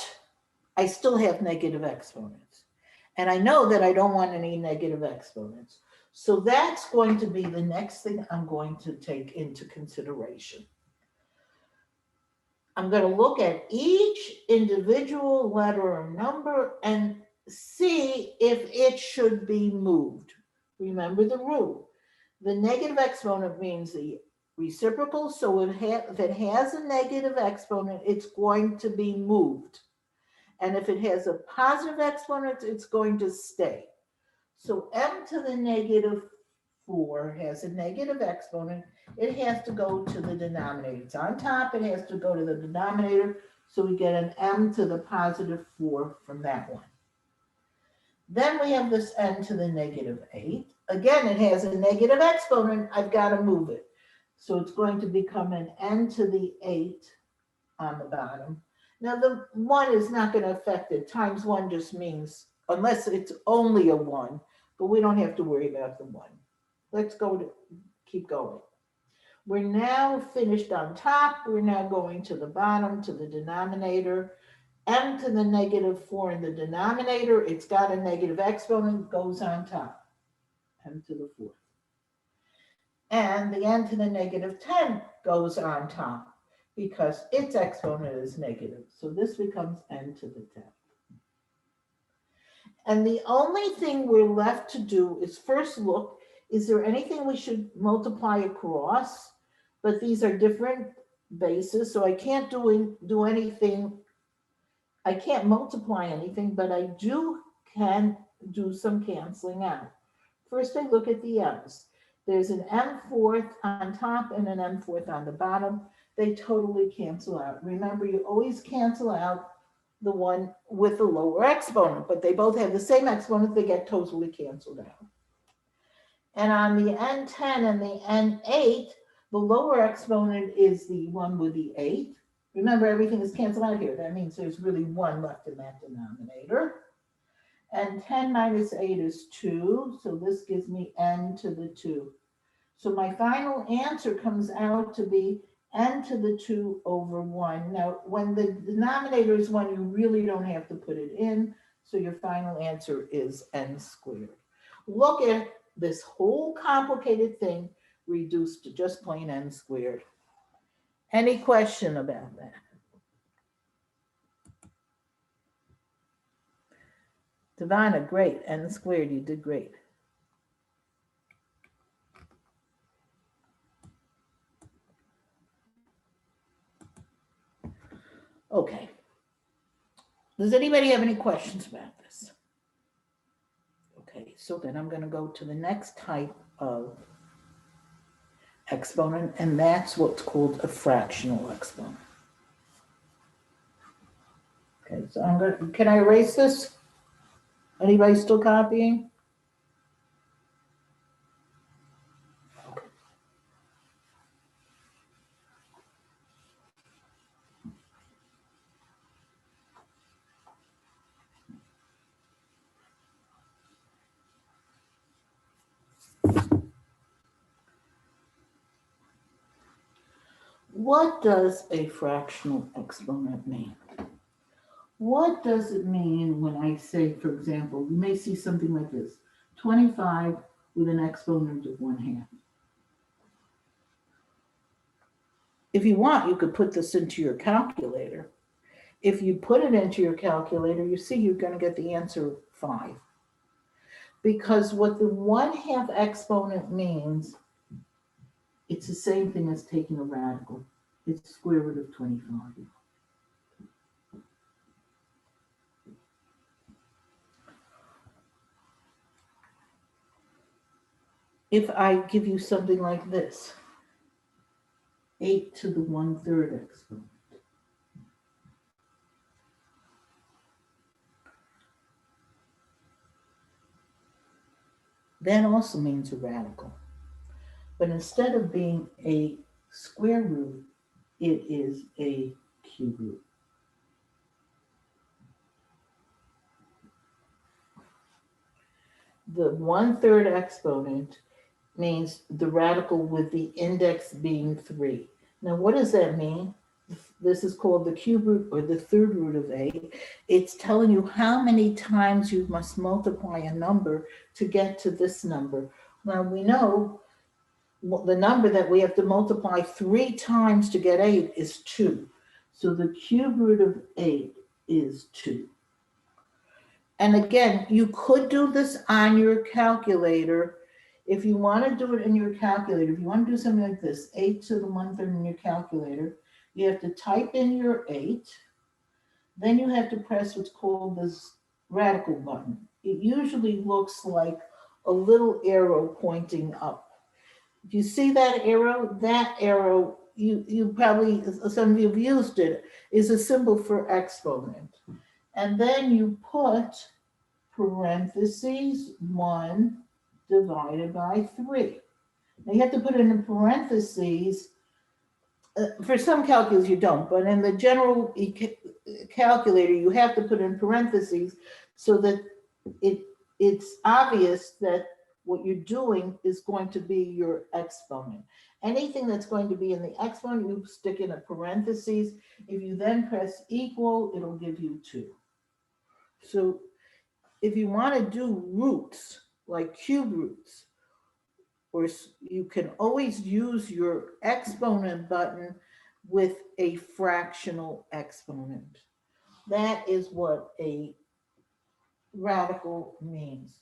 Speaker 1: I still have negative exponents. And I know that I don't want any negative exponents. So that's going to be the next thing I'm going to take into consideration. I'm going to look at each individual letter or number and see if it should be moved. Remember the rule. The negative exponent means the reciprocal, so if it has a negative exponent, it's going to be moved. And if it has a positive exponent, it's going to stay. So m to the -4 has a negative exponent. It has to go to the denominator. It's on top, it has to go to the denominator. So we get an m to the +4 from that one. Then we have this n to the -8. Again, it has a negative exponent. I've got to move it. So it's going to become an n to the 8 on the bottom. Now the 1 is not going to affect it. Times 1 just means, unless it's only a 1, but we don't have to worry about the 1. Let's keep going. We're now finished on top. We're now going to the bottom, to the denominator. M to the -4 in the denominator, it's got a negative exponent, goes on top, m to the 4th. And the n to the -10 goes on top because its exponent is negative. So this becomes n to the 10th. And the only thing we're left to do is first look, is there anything we should multiply across? But these are different bases, so I can't do anything. I can't multiply anything, but can do some canceling out. First, I look at the m's. There's an M4 on top and an M4 on the bottom. They totally cancel out. Remember, you always cancel out the one with the lower exponent, but they both have the same exponent, they get totally canceled out. And on the N10 and the N8, the lower exponent is the one with the 8. Remember, everything is canceled out here. That means there's really 1 left in that denominator. And 10 minus 8 is 2, so this gives me n to the 2. So my final answer comes out to be n to the 2 over 1. Now, when the denominator is 1, you really don't have to put it in, so your final answer is n squared. Look at this whole complicated thing reduced to just plain n squared. Any question about that? Divina, great. N squared, you did great. Okay. Does anybody have any questions about this? Okay, so then I'm going to go to the next type of exponent, and that's what's called a fractional exponent. Okay, so I'm going to, can I erase this? Anybody still copying? What does a fractional exponent mean? What does it mean when I say, for example, you may see something like this, 25 with an exponent of 1/2. If you want, you could put this into your calculator. If you put it into your calculator, you see you're going to get the answer 5. Because what the 1/2 exponent means, it's the same thing as taking a radical. It's square root of 25. If I give you something like this, 8 to the 1/3 exponent. That also means a radical. But instead of being a square root, it is a cube root. The 1/3 exponent means the radical with the index being 3. Now, what does that mean? This is called the cube root or the third root of 8. It's telling you how many times you must multiply a number to get to this number. Now, we know the number that we have to multiply 3 times to get 8 is 2. So the cube root of 8 is 2. And again, you could do this on your calculator. If you want to do it in your calculator, if you want to do something like this, 8 to the 1/3 in your calculator, you have to type in your 8. Then you have to press what's called this radical button. It usually looks like a little arrow pointing up. Do you see that arrow? That arrow, you probably, some of you have used it, is a symbol for exponent. And then you put parentheses 1 divided by 3. Now you have to put it in parentheses. For some calculus you don't, but in the general calculator you have to put in parentheses so that it's obvious that what you're doing is going to be your exponent. Anything that's going to be in the exponent, you stick in a parentheses. If you then press equal, it'll give you 2. So if you want to do roots, like cube roots, or you can always use your exponent button with a fractional exponent. That is what a radical means.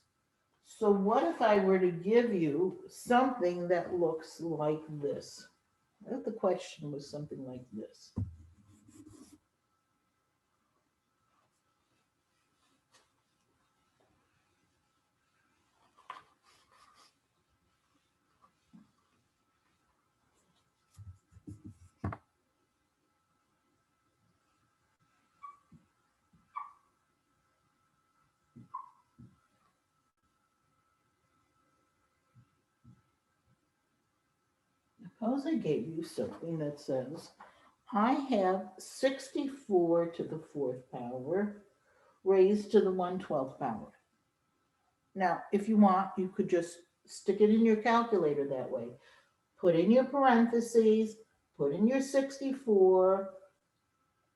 Speaker 1: So what if I were to give you something that looks like this? What if the question was something like this? Suppose I gave you something that says, I have 64 to the fourth power raised to the 1/12th power. Now, if you want, you could just stick it in your calculator that way. Put in your parentheses, put in your 64,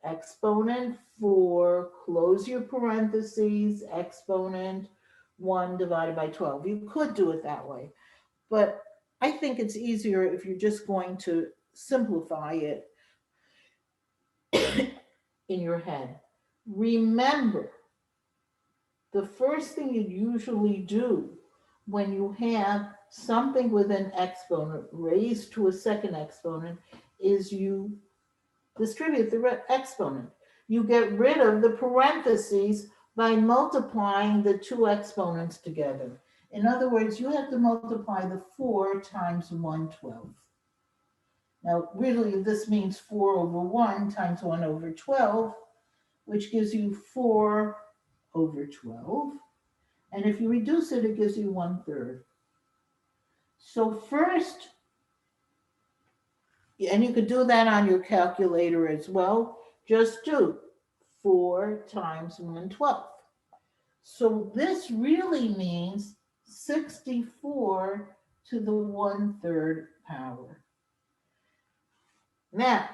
Speaker 1: exponent 4, close your parentheses, exponent 1 divided by 12. You could do it that way, but I think it's easier if you're just going to simplify it in your head. Remember, the first thing you usually do when you have something with an exponent raised to a second exponent is you distribute the exponent. You get rid of the parentheses by multiplying the two exponents together. In other words, you have to multiply the 4 times 1/12. Now, really, this means 4 over 1 times 1 over 12, which gives you 4 over 12. And if you reduce it, it gives you 1/3. So first, and you could do that on your calculator as well, just do 4 times 1/12. So this really means 64 to the 1/3 power. Now,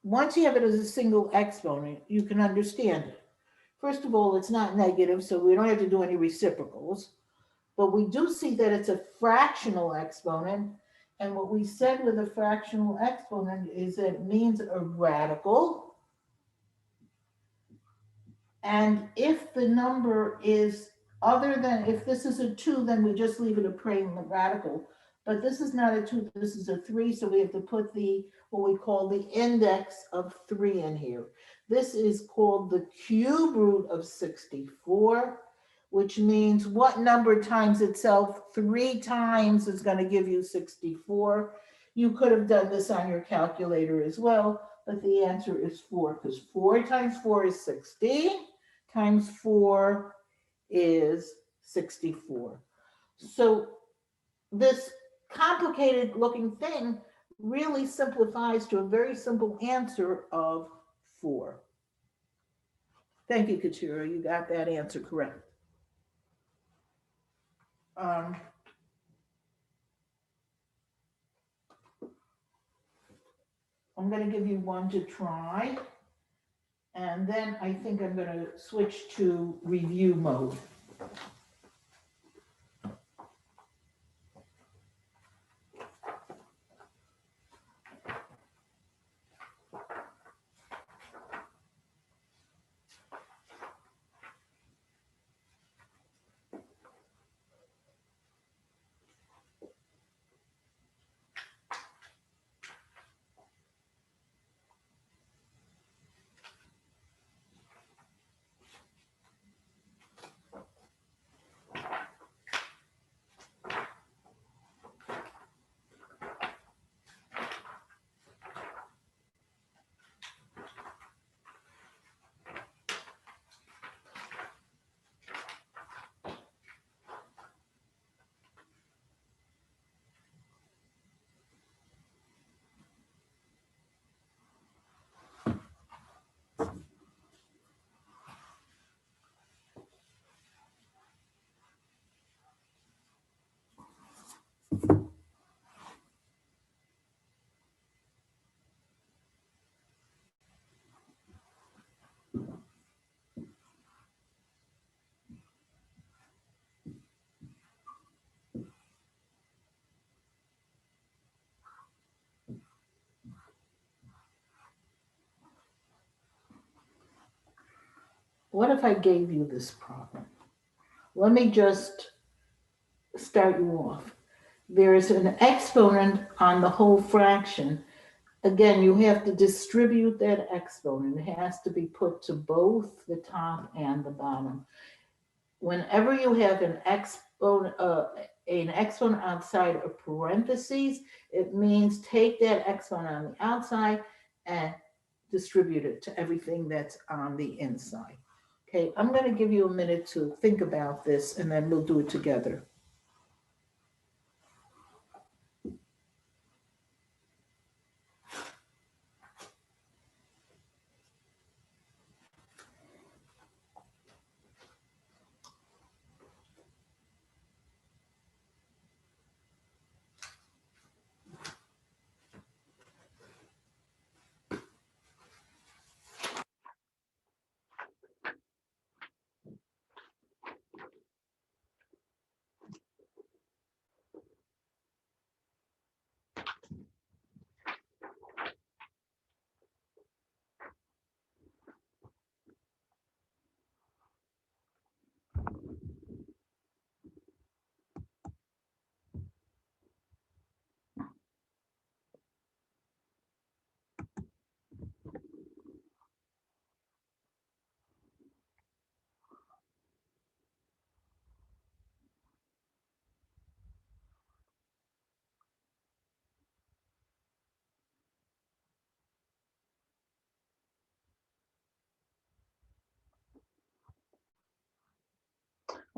Speaker 1: once you have it as a single exponent, you can understand it. First of all, it's not negative, so we don't have to do any reciprocals. But we do see that it's a fractional exponent. And what we said with a fractional exponent is that it means a radical. And if the number is other than, if this is a 2, then we just leave it a plain radical. But this is not a 2, this is a 3. So we have to put what we call the index of 3 in here. This is called the cube root of 64. Which means what number times itself 3 times is going to give you 64. You could have done this on your calculator as well, but the answer is 4, because 4 times 4 is 60, times 4 is 64. So this complicated looking thing really simplifies to a very simple answer of 4. Thank you, Katura. You got that answer correct. I'm going to give you one to try, and then I think I'm going to switch to review mode. What if I gave you this problem? Let me just start you off. There is an exponent on the whole fraction. Again, you have to distribute that exponent. It has to be put to both the top and the bottom. Whenever you have an exponent outside of parentheses, it means take that exponent on the outside and distribute it to everything that's on the inside. Okay, I'm going to give you a minute to think about this, and then we'll do it together.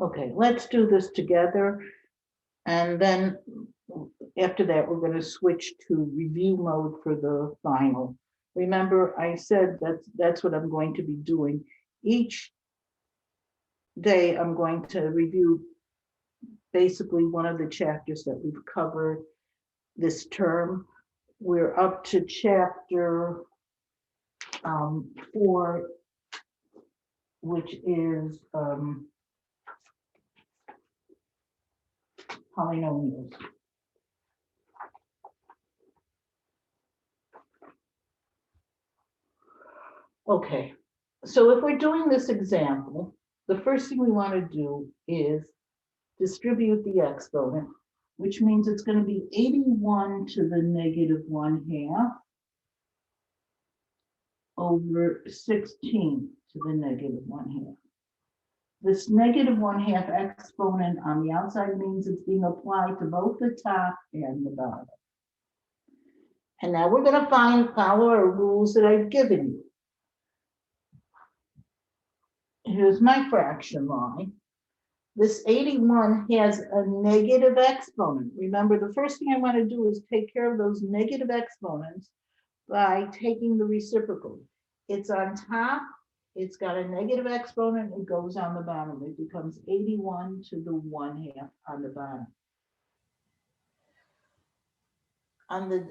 Speaker 1: Okay, let's do this together. And then after that, we're going to switch to review mode for the final. Remember, I said that's what I'm going to be doing. Each day, I'm going to review basically one of the chapters that we've covered this term. We're up to chapter 4, which is polynomials. Okay, so if we're doing this example, the first thing we want to do is distribute the exponent, which means it's going to be 81 to the negative 1/2 over 16 to the negative 1/2. This negative 1/2 exponent on the outside means it's being applied to both the top and the bottom. And now we're going to follow our rules that I've given you. Here's my fraction line. This 81 has a negative exponent. Remember, the first thing I want to do is take care of those negative exponents by taking the reciprocal. It's on top, it's got a negative exponent, it goes on the bottom. It becomes 81 to the 1/2 on the bottom.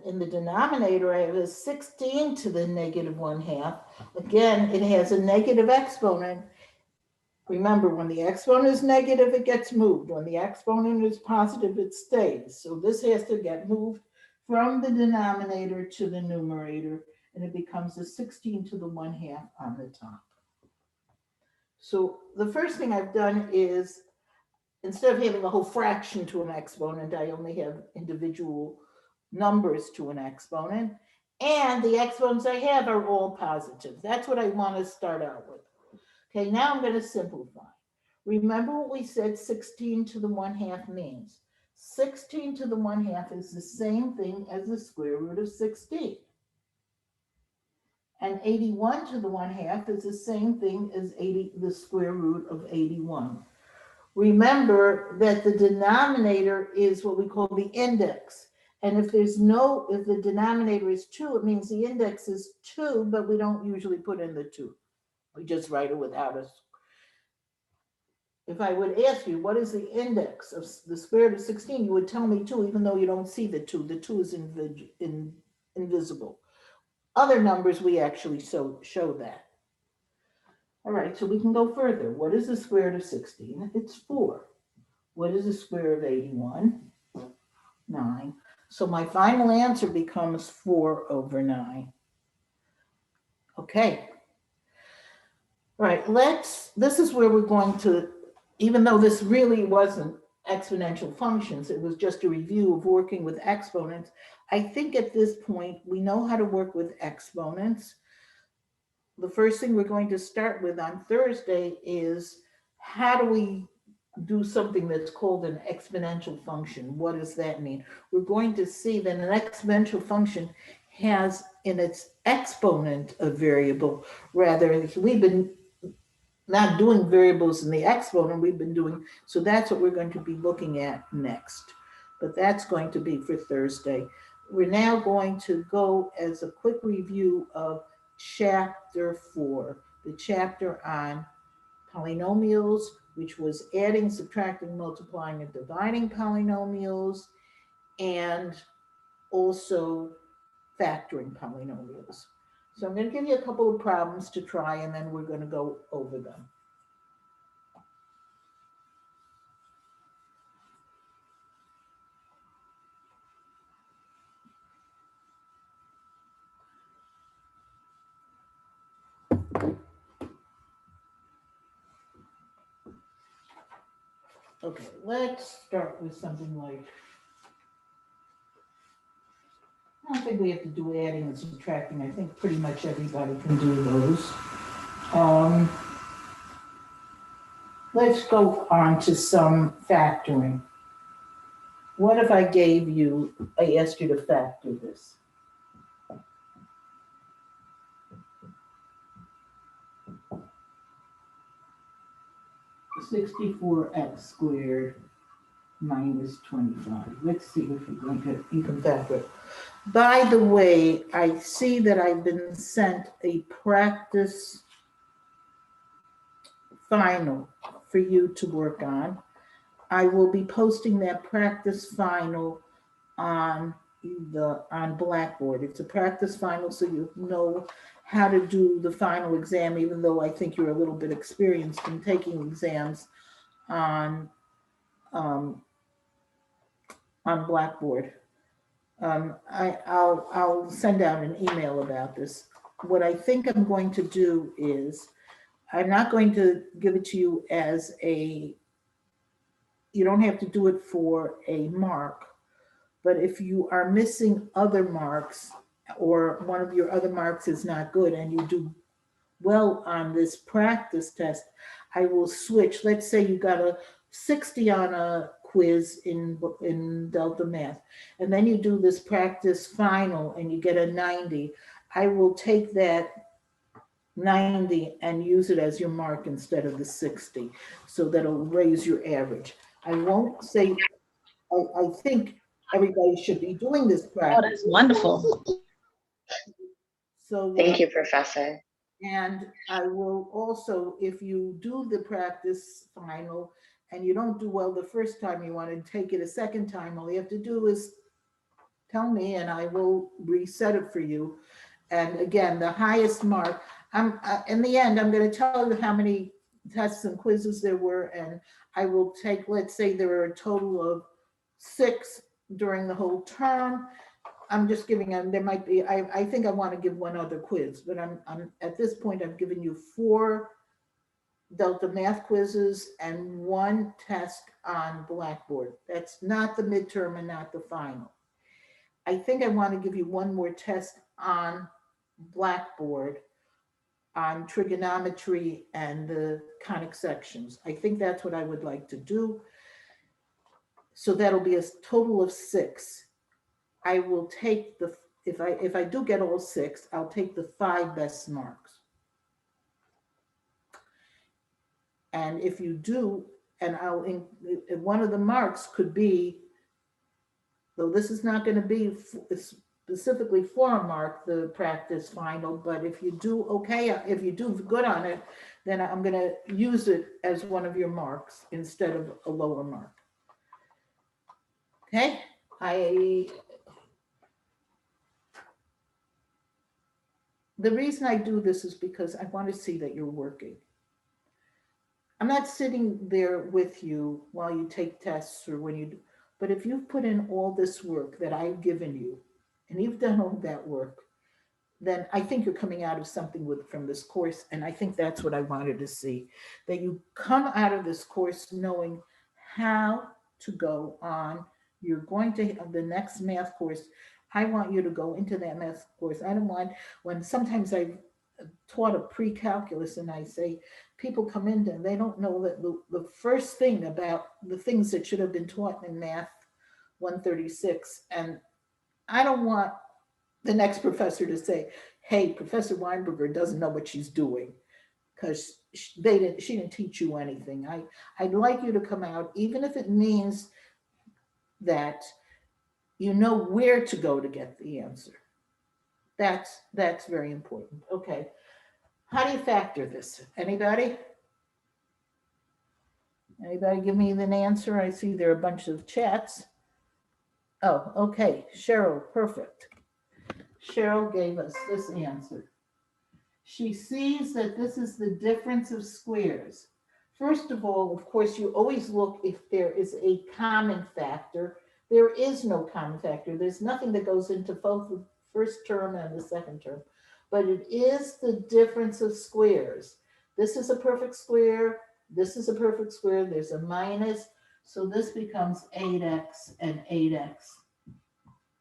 Speaker 1: In the denominator, I have a 16 to the negative 1/2. Again, it has a negative exponent. Remember, when the exponent is negative, it gets moved. When the exponent is positive, it stays. So this has to get moved from the denominator to the numerator, and it becomes a 16 to the 1/2 on the top. So the first thing I've done is, instead of having a whole fraction to an exponent, I only have individual numbers to an exponent. And the exponents I have are all positive. That's what I want to start out with. Okay, now I'm going to simplify. Remember what we said 16 to the 1/2 means. 16 to the 1/2 is the same thing as the square root of 16. And 81 to the 1/2 is the same thing as the square root of 81. Remember that the denominator is what we call the index. And if the denominator is 2, it means the index is 2, but we don't usually put in the 2. We just write it without a. If I would ask you, what is the index of the square root of 16, you would tell me 2, even though you don't see the 2. The 2 is invisible. Other numbers, we actually show that. All right, so we can go further. What is the square root of 16? It's 4. What is the square root of 81? 9. So my final answer becomes 4 over 9. Okay. All right, this is where we're going to, even though this really wasn't exponential functions, it was just a review of working with exponents. I think at this point, we know how to work with exponents. The first thing we're going to start with on Thursday is, how do we do something that's called an exponential function? What does that mean? We're going to see that an exponential function has in its exponent a variable. Rather, we've been not doing variables in the exponent, we've been doing, so that's what we're going to be looking at next. But that's going to be for Thursday. We're now going to go as a quick review of chapter 4, the chapter on polynomials, which was adding, subtracting, multiplying, and dividing polynomials, and also factoring polynomials. So I'm going to give you a couple of problems to try, and then we're going to go over them. Okay, let's start with something like, I don't think we have to do adding and subtracting. I think pretty much everybody can do those. Let's go on to some factoring. What if I asked you to factor this? 64x squared minus 25. Let's see if we can get even better. By the way, I see that I've been sent a practice final for you to work on. I will be posting that practice final on Blackboard. It's a practice final, so you know how to do the final exam, even though I think you're a little bit experienced in taking exams on Blackboard. I'll send out an email about this. What I think I'm going to do is, I'm not going to give it to you as you don't have to do it for a mark, but if you are missing other marks or one of your other marks is not good and you do well on this practice test, I will switch. Let's say you got a 60 on a quiz in Delta Math, and then you do this practice final and you get a 90. I will take that 90 and use it as your mark instead of the 60. So that'll raise your average. I won't say, I think everybody should be doing this
Speaker 4: Oh,
Speaker 1: practice.
Speaker 4: that's wonderful.
Speaker 1: So
Speaker 10: Thank you, Professor.
Speaker 1: and I will also, if you do the practice final and you don't do well the first time, you want to take it a second time, all you have to do is tell me and I will reset it for you. And again, the highest mark, in the end, I'm going to tell you how many tests and quizzes there were, and I will take, let's say there are a total of 6 during the whole term. I'm just giving them, there might be, I think I want to give one other quiz, but I'm at this point, I've given you 4 Delta Math quizzes and 1 test on Blackboard. That's not the midterm and not the final. I think I want to give you 1 more test on Blackboard on trigonometry and the conic sections. I think that's what I would like to do. So that'll be a total of 6. I will take the, if I do get all 6, I'll take the 5 best marks. And if you do, and one of the marks could be, though this is not going to be specifically for a mark, the practice final, but if you do okay, if you do good on it, then I'm going to use it as one of your marks instead of a lower mark. Okay, the reason I do this is because I want to see that you're working. I'm not sitting there with you while you take tests or when you do, but if you've put in all this work that I've given you and you've done all that work, then I think you're coming out of something from this course. And I think that's what I wanted to see, that you come out of this course knowing how to go on. You're going to have the next math course. I want you to go into that math course. I don't want, when sometimes I've taught a pre-calculus and I say, people come in and they don't know that the first thing about the things that should have been taught in math 136. And I don't want the next professor to say, hey, Professor Weinberger doesn't know what she's doing because she didn't teach you anything. I'd like you to come out, even if it means that you know where to go to get the answer. That's very important. Okay. How do you factor this? Anybody? Anybody give me an answer? I see there are a bunch of chats. Oh, okay. Cheryl, perfect. Cheryl gave us this answer. She sees that this is the difference of squares. First of all, of course, you always look if there is a common factor. There is no common factor. There's nothing that goes into both the first term and the second term, but it is the difference of squares. This is a perfect square. This is a perfect square. There's a minus. So this becomes 8x and 8x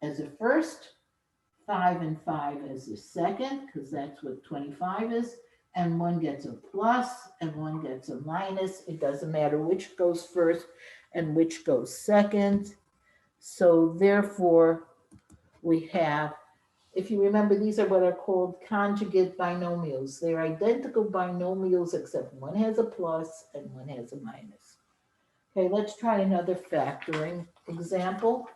Speaker 1: as a first, 5 and 5 as a second, because that's what 25 is. And one gets a plus and one gets a minus. It doesn't matter which goes first and which goes second. So therefore, we have if you remember, these are what are called conjugate binomials. They're identical binomials except one has a plus and one has a minus. Okay, let's try another factoring example.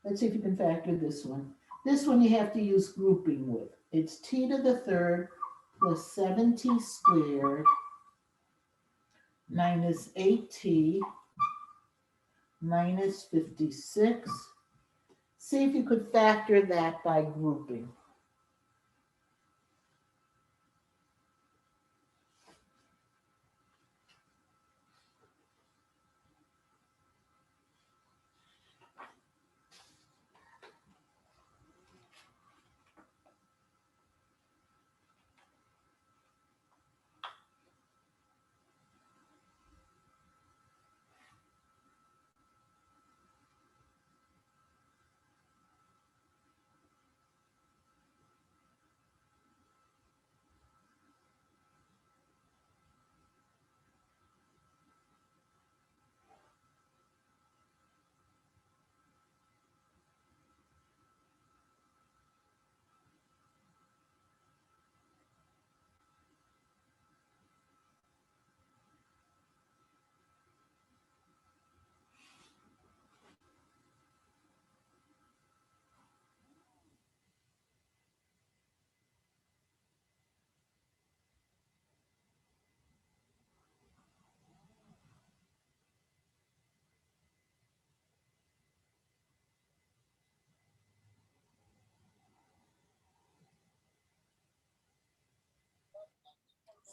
Speaker 1: Let's see if you can factor this one. This one you have to use grouping with. It's t to the third plus 7t squared minus 8t minus 56. See if you could factor that by grouping.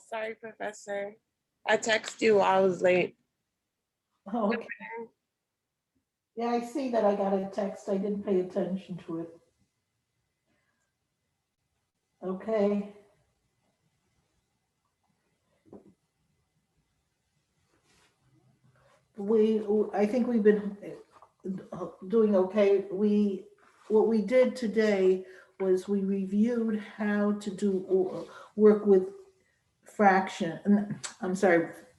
Speaker 4: Sorry, Professor. I texted you while I was late.
Speaker 1: Okay. Yeah, I see that I got a text. I didn't pay attention to it. Okay. I think we've been doing okay. What we did today was we reviewed how to do work with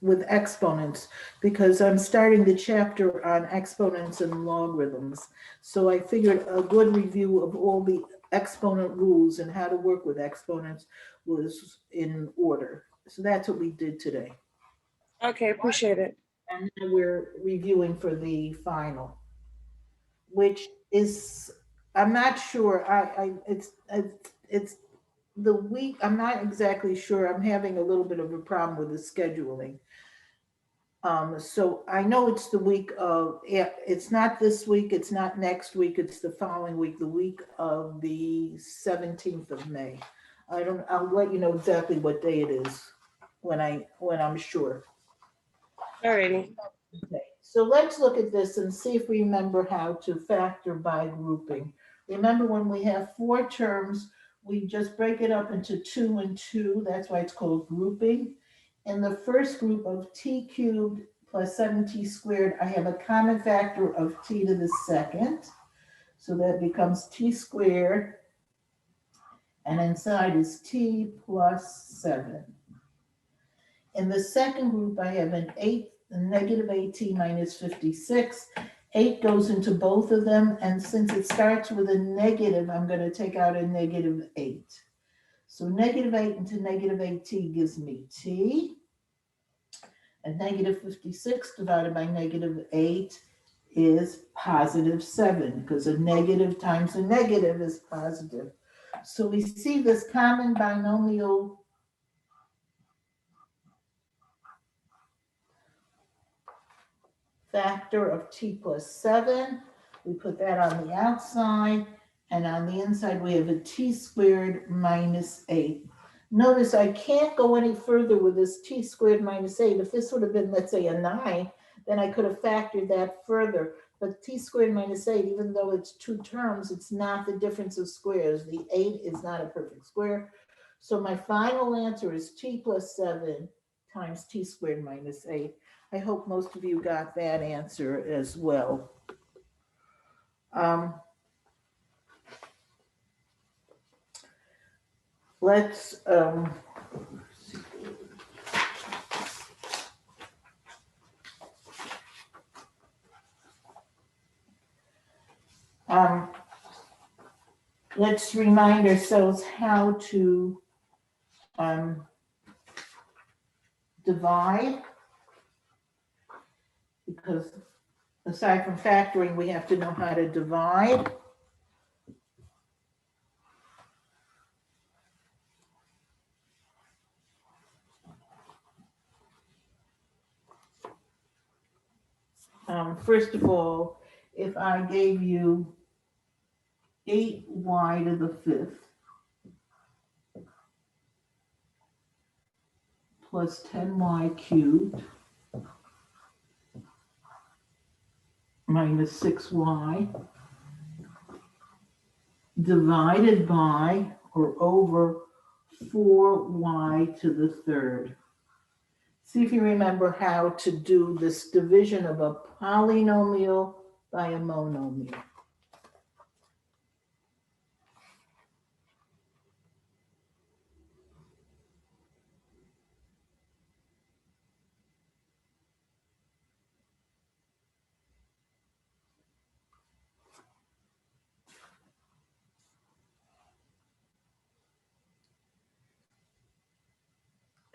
Speaker 1: with exponents, because I'm starting the chapter on exponents and logarithms. So I figured a good review of all the exponent rules and how to work with exponents was in order. So that's what we did today.
Speaker 4: Okay, appreciate it.
Speaker 1: And now we're reviewing for the final, which is, I'm not sure, it's the week, I'm not exactly sure. I'm having a little bit of a problem with the scheduling. So I know it's the week of, yeah, it's not this week, it's not next week, it's the following week, the week of the 17th of May. I'll let you know exactly what day it is when I'm sure.
Speaker 4: Alrighty.
Speaker 1: Okay, so let's look at this and see if we remember how to factor by grouping. Remember, when we have 4 terms, we just break it up into 2 and 2. That's why it's called grouping. In the first group of t cubed plus 7t squared, I have a common factor of t to the second. So that becomes t squared. And inside is t plus 7. In the second group, I have a negative 18 minus 56. 8 goes into both of them, and since it starts with a negative, I'm going to take out a negative 8. So negative 8 into negative 18 gives me t. And negative 56 divided by negative 8 is positive 7, because a negative times a negative is positive. So we see this common binomial factor of t plus 7. We put that on the outside, and on the inside we have a t squared minus 8. Notice I can't go any further with this t squared minus 8. If this would have been, let's say, a 9, then I could have factored that further. But t squared minus 8, even though it's 2 terms, it's not the difference of squares. The 8 is not a perfect square. So my final answer is t plus 7 times t squared minus 8. I hope most of you got that answer as well. Let's Um, let's remind ourselves how to divide, because aside from factoring, we have to know how to divide. First of all, if I gave you 8y to the 5th plus 10y cubed minus 6y divided by or over 4y to the 3rd. See if you remember how to do this division of a polynomial by a monomial.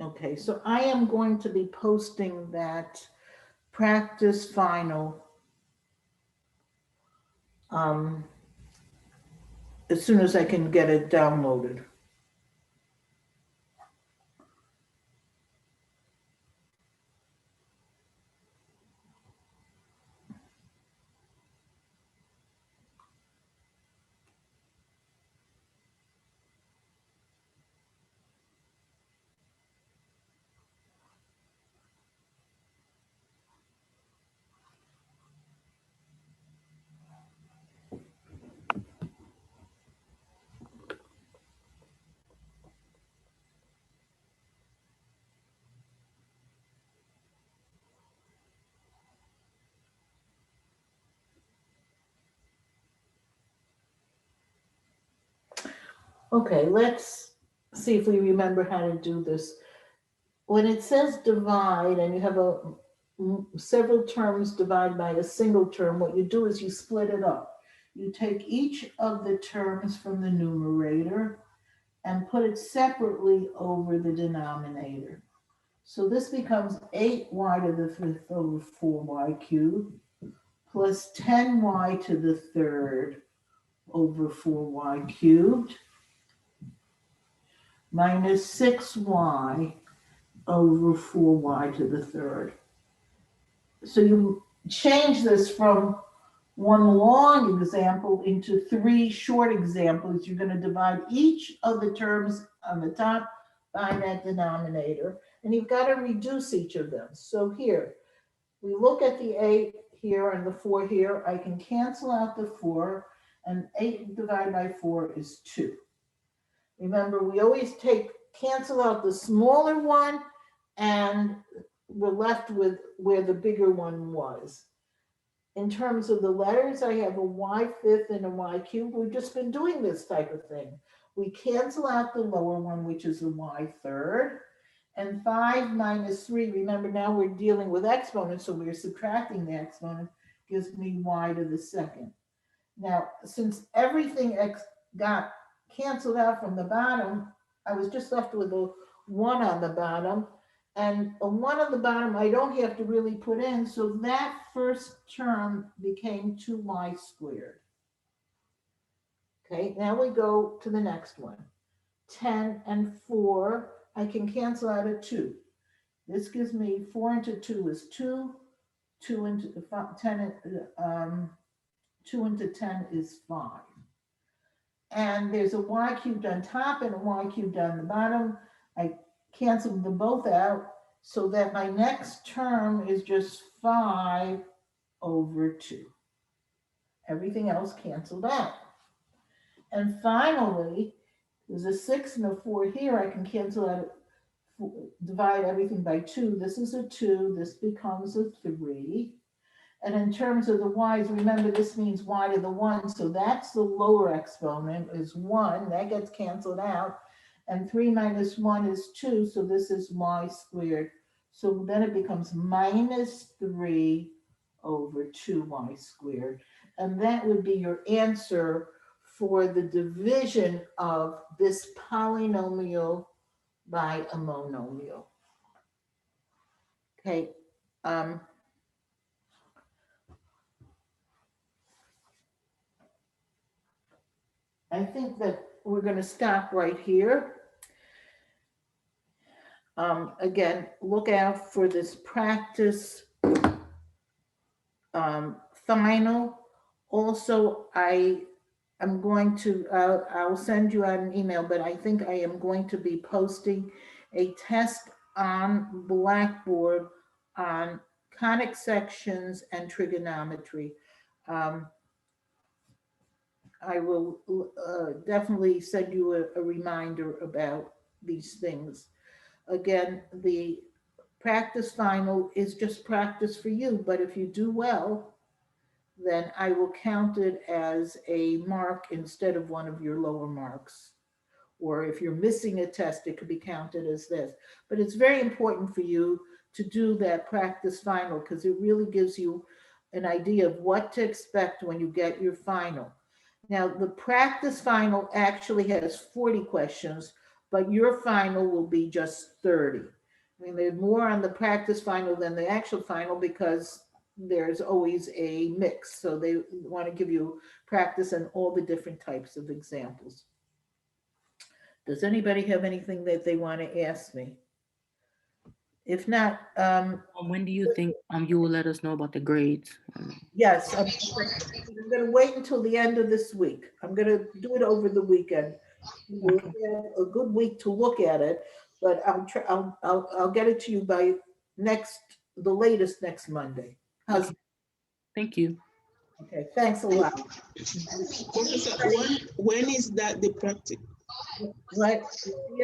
Speaker 1: Okay, so I am going to be posting that practice final as soon as I can get it downloaded. Okay, let's see if we remember how to do this. When it says divide and you have several terms divided by a single term, what you do is you split it up. You take each of the terms from the numerator and put it separately over the denominator. So this becomes 8y to the 5th over 4y cubed plus 10y to the 3rd over 4y cubed minus 6y over 4y to the 3rd. So you change this from one long example into 3 short examples. You're going to divide each of the terms on the top by that denominator, and you've got to reduce each of them. So here, we look at the 8 here and the 4 here. I can cancel out the 4, and 8 divided by 4 is 2. Remember, we always cancel out the smaller one, and we're left with where the bigger one was. In terms of the letters, I have a y5 and a y cubed. We've just been doing this type of thing. We cancel out the lower one, which is the y3rd, and 5 minus 3, remember now we're dealing with exponents, so we're subtracting the exponent, gives me y to the 2nd. Now, since everything got canceled out from the bottom, I was just left with a 1 on the bottom, and a 1 on the bottom I don't have to really put in, so that first term became 2y squared. Okay, now we go to the next one. 10 and 4, I can cancel out a 2. This gives me 4 into 2 is 2, 2 into 10, 2 into 10 is 5. And there's a y cubed on top and a y cubed on the bottom. I canceled them both out so that my next term is just 5 over 2. Everything else canceled out. And finally, there's a 6 and a 4 here. I can cancel out, divide everything by 2. This is a 2. This becomes a 3. And in terms of the y's, remember this means y to the 1, so that's the lower exponent is 1, that gets canceled out. And 3 minus 1 is 2, so this is y squared. So then it becomes minus 3 over 2y squared. And that would be your answer for the division of this polynomial by a monomial. Okay. I think that we're going to stop right here. Again, look out for this practice final. Also, I'm going to, I'll send you out an email, but I think I am going to be posting a test on Blackboard on conic sections and trigonometry. I will definitely send you a reminder about these things. Again, the practice final is just practice for you, but if you do well, then I will count it as a mark instead of one of your lower marks. Or if you're missing a test, it could be counted as this. But it's very important for you to do that practice final because it really gives you an idea of what to expect when you get your final. Now, the practice final actually has 40 questions, but your final will be just 30. I mean, there's more on the practice final than the actual final because there's always a mix. So they want to give you practice on all the different types of examples. Does anybody have anything that they want to ask me? If not,
Speaker 2: When do you think you will let us know about the grades?
Speaker 1: yes, I'm going to wait until the end of this week. I'm going to do it over the weekend. We'll have a good week to look at it, but I'll get it to you by the latest next Monday. How's
Speaker 2: Okay. Thank you.
Speaker 1: Okay, thanks a lot.
Speaker 4: Professor, when is that the practice?
Speaker 1: What?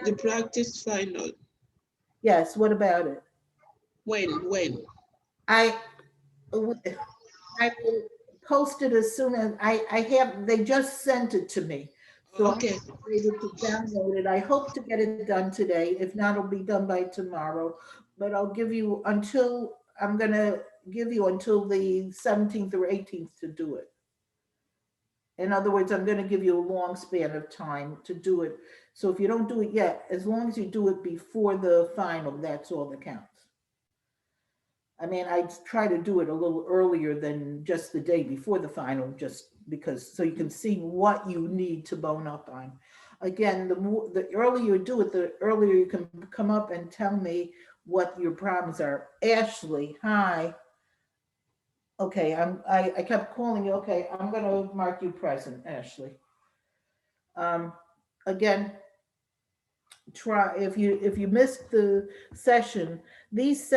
Speaker 4: The practice final?
Speaker 1: Yes, what about it?
Speaker 4: When?
Speaker 1: I will post it as soon as they just sent it to me. So
Speaker 4: Okay.
Speaker 1: I'm able to download it. I hope to get it done today. If not, it'll be done by tomorrow. But I'm going to give you until the 17th or 18th to do it. In other words, I'm going to give you a long span of time to do it. So if you don't do it yet, as long as you do it before the final, that's all that counts. I mean, I try to do it a little earlier than just the day before the final, just because, so you can see what you need to bone up on. Again, the earlier you do it, the earlier you can come up and tell me what your problems are. Ashley, hi. Okay, I kept calling you. Okay, I'm going to mark you present, Ashley. Again, try if you missed the session. These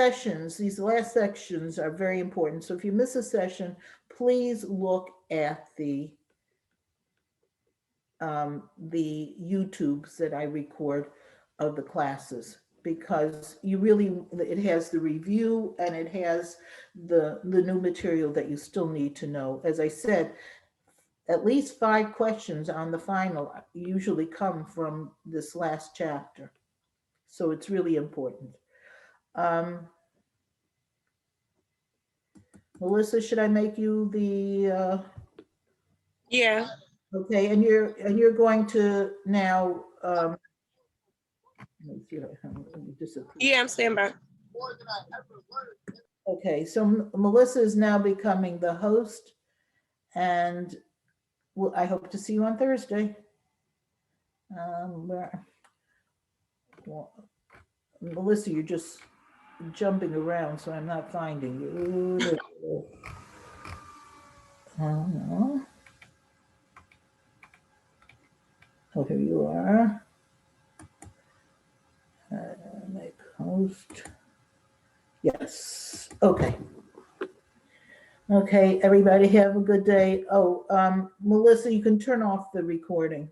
Speaker 1: last sections are very important. So if you miss a session, please look at the YouTubes that I record of the classes, because it has the review and it has the new material that you still need to know. As I said, at least 5 questions on the final usually come from this last chapter. So it's really important. Melissa, should I make you the
Speaker 4: Yeah.
Speaker 1: okay, and you're going to now let me see, let me disappear.
Speaker 4: Yeah, I'm standing by.
Speaker 1: Okay, so Melissa is now becoming the host, and I hope to see you on Thursday. Melissa, you're just jumping around, so I'm not finding you. Oh, no. Oh, here you are. Make host. Yes. Okay. Okay, everybody have a good day. Oh, Melissa, you can turn off the recording.